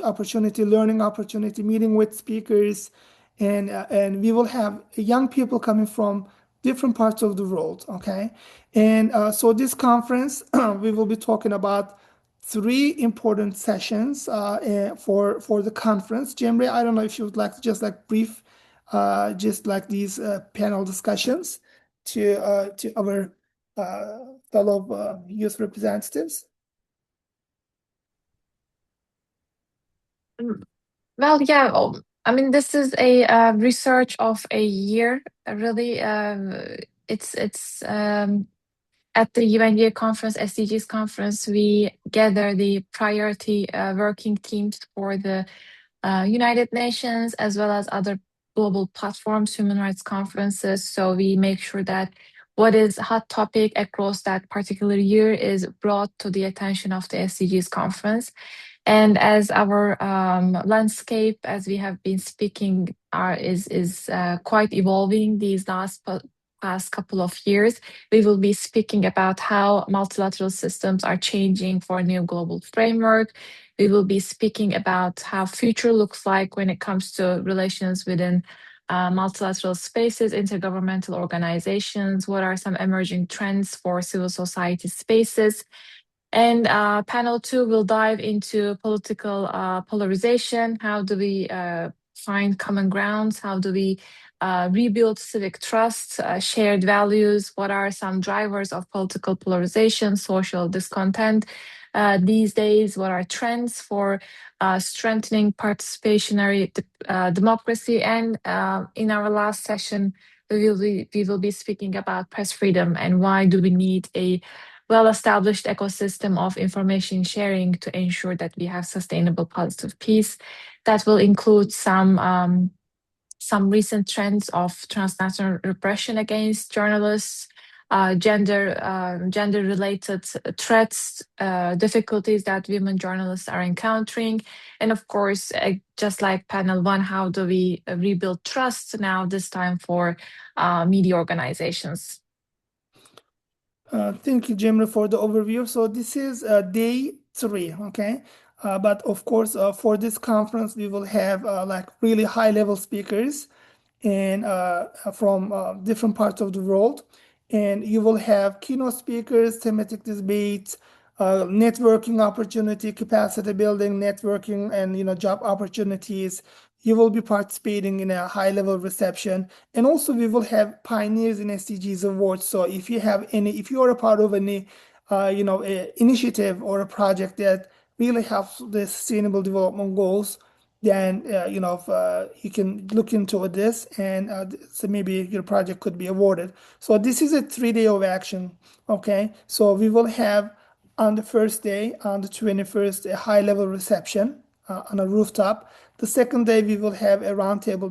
[SPEAKER 7] opportunity, learning opportunity, meeting with speakers, and we will have young people coming from different parts of the world. Okay, and so this conference we will be talking about three important sessions for the conference. Cemre, I don't know if you would like to just brief just like these panel discussions to our fellow youth representatives.
[SPEAKER 1] Well, yeah. This is a research of a year. Really, it's at the UNGA conference, SDGs conference, we gather the priority working teams for the United Nations as well as other global platforms, human rights conferences. So we make sure that what is a hot topic across that particular year is brought to the attention of the SDGs conference. And as our landscape, as we have been speaking, is quite evolving these past couple of years, we will be speaking about how multilateral systems are changing for a new global framework. We will be speaking about how future looks like when it comes to relations within multilateral spaces, intergovernmental organizations. What are some emerging trends for civil society spaces? And panel 2 will dive into political polarization. How do we find common grounds? How do we rebuild civic trust, shared values? What are some drivers of political polarization, social discontent these days? What are trends for strengthening participatory democracy? And in our last session, we will be speaking about press freedom and why do we need a well-established ecosystem of information sharing to ensure that we have sustainable positive peace. That will include some recent trends of transnational repression against journalists, gender-related threats, difficulties that women journalists are encountering, and of course, just like panel 1, how do we rebuild trust now, this time for media organizations?
[SPEAKER 7] Thank you, Cemre, for the overview. So this is day 3, okay? But of course, for this conference, we will have really high-level speakers and from different parts of the world. And you will have keynote speakers, thematic debates, networking opportunity, capacity building, networking, and job opportunities. You will be participating in a high-level reception, and also we will have Pioneers in SDGs awards. So if you are a part of any, initiative or a project that really helps the Sustainable Development Goals, then you can look into this, and so maybe your project could be awarded. So this is a 3-day of action. Okay, so we will have on the first day, on the 21st, a high-level reception on a rooftop. The second day, we will have two roundtable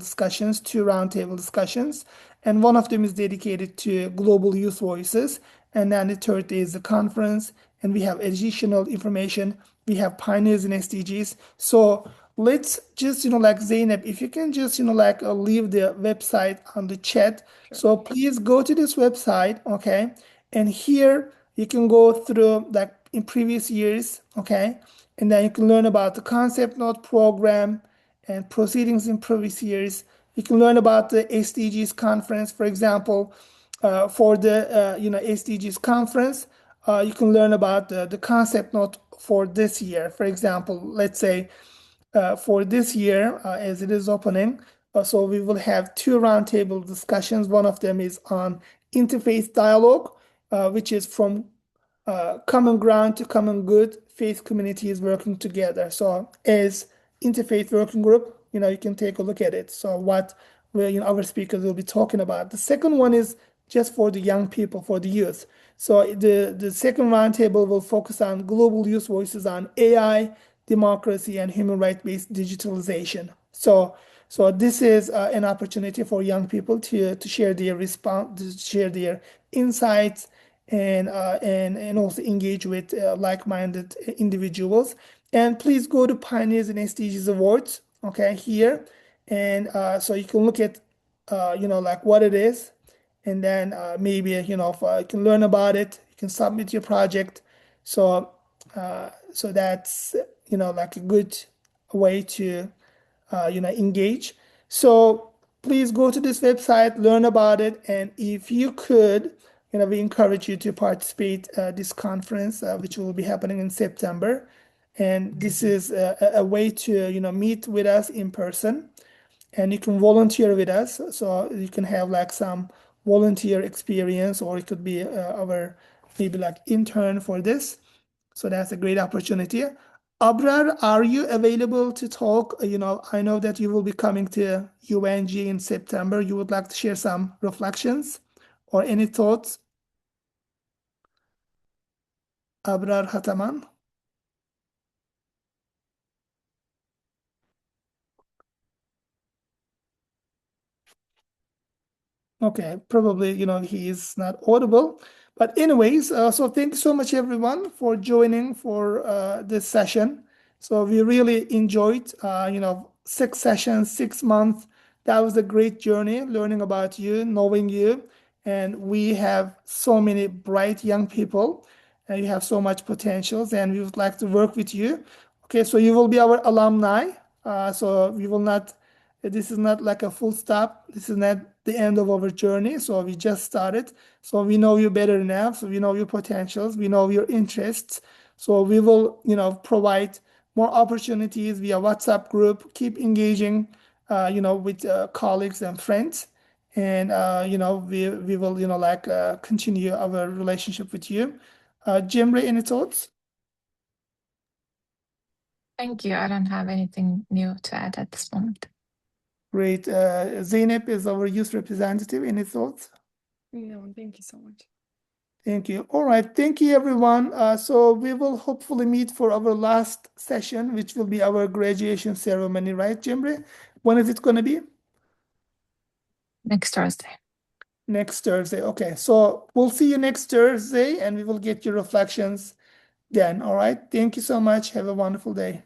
[SPEAKER 7] discussions, and one of them is dedicated to global youth voices. And then the third day is the conference, and we have additional information. We have Pioneers in SDGs. So let's just, Zainab, if you can just, leave the website on the chat.
[SPEAKER 2] Sure.
[SPEAKER 7] So please go to this website, okay? And here you can go through in previous years, okay? And then you can learn about the concept note program and proceedings in previous years. You can learn about the SDGs conference, for example, for the SDGs conference. You can learn about the concept note for this year. For example, let's say for this year, as it is opening, so we will have 2 roundtable discussions. One of them is on interfaith dialogue, which is from common ground to common good, faith communities working together. So as interfaith working group, you can take a look at it. So what our speakers will be talking about. The second one is just for the young people, for the youth. So the second roundtable will focus on global youth voices on AI, democracy, and human rights-based digitalization. So this is an opportunity for young people to share their response, to share their insights, and also engage with like-minded individuals. And please go to Pioneers and SDGs Awards, okay, here, and so you can look at like what it is, and then maybe if, you can learn about it, you can submit your project. So that's like a good way to engage. So please go to this website, learn about it, and if you could, we encourage you to participate this conference, which will be happening in September. And this is a way to meet with us in person, and you can volunteer with us. So you can have like some volunteer experience, or it could be our maybe like intern for this. So that's a great opportunity. Abrar, are you available to talk? I know that you will be coming to UNG in September. You would like to share some reflections or any thoughts? Abrar Hataman. Okay, probably, he is not audible. But anyways, so thank you so much, everyone, for joining for this session. So we really enjoyed, 6 sessions, 6 months. That was a great journey, learning about you, knowing you. And we have so many bright young people, and you have so much potentials, and we would like to work with you. Okay, so you will be our alumni. So we will not, this is not like a full stop. This is not the end of our journey. So we just started. So we know you better now. So we know your potentials. We know your interests. So we will, provide more opportunities via WhatsApp group. Keep engaging, with colleagues and friends. And, we will, continue our relationship with you. Cemre, any thoughts?
[SPEAKER 1] Thank you. I don't have anything new to add at this moment.
[SPEAKER 7] Great. Zeynep is our youth representative. Any thoughts?
[SPEAKER 8] No, thank you so much.
[SPEAKER 7] Thank you. All right. Thank you, everyone. So we will hopefully meet for our last session, which will be our graduation ceremony, right, Cemre? When is it going to be?
[SPEAKER 1] Next Thursday.
[SPEAKER 7] Next Thursday. Okay. So we'll see you next Thursday, and we will get your reflections then. All right. Thank you so much. Have a wonderful day.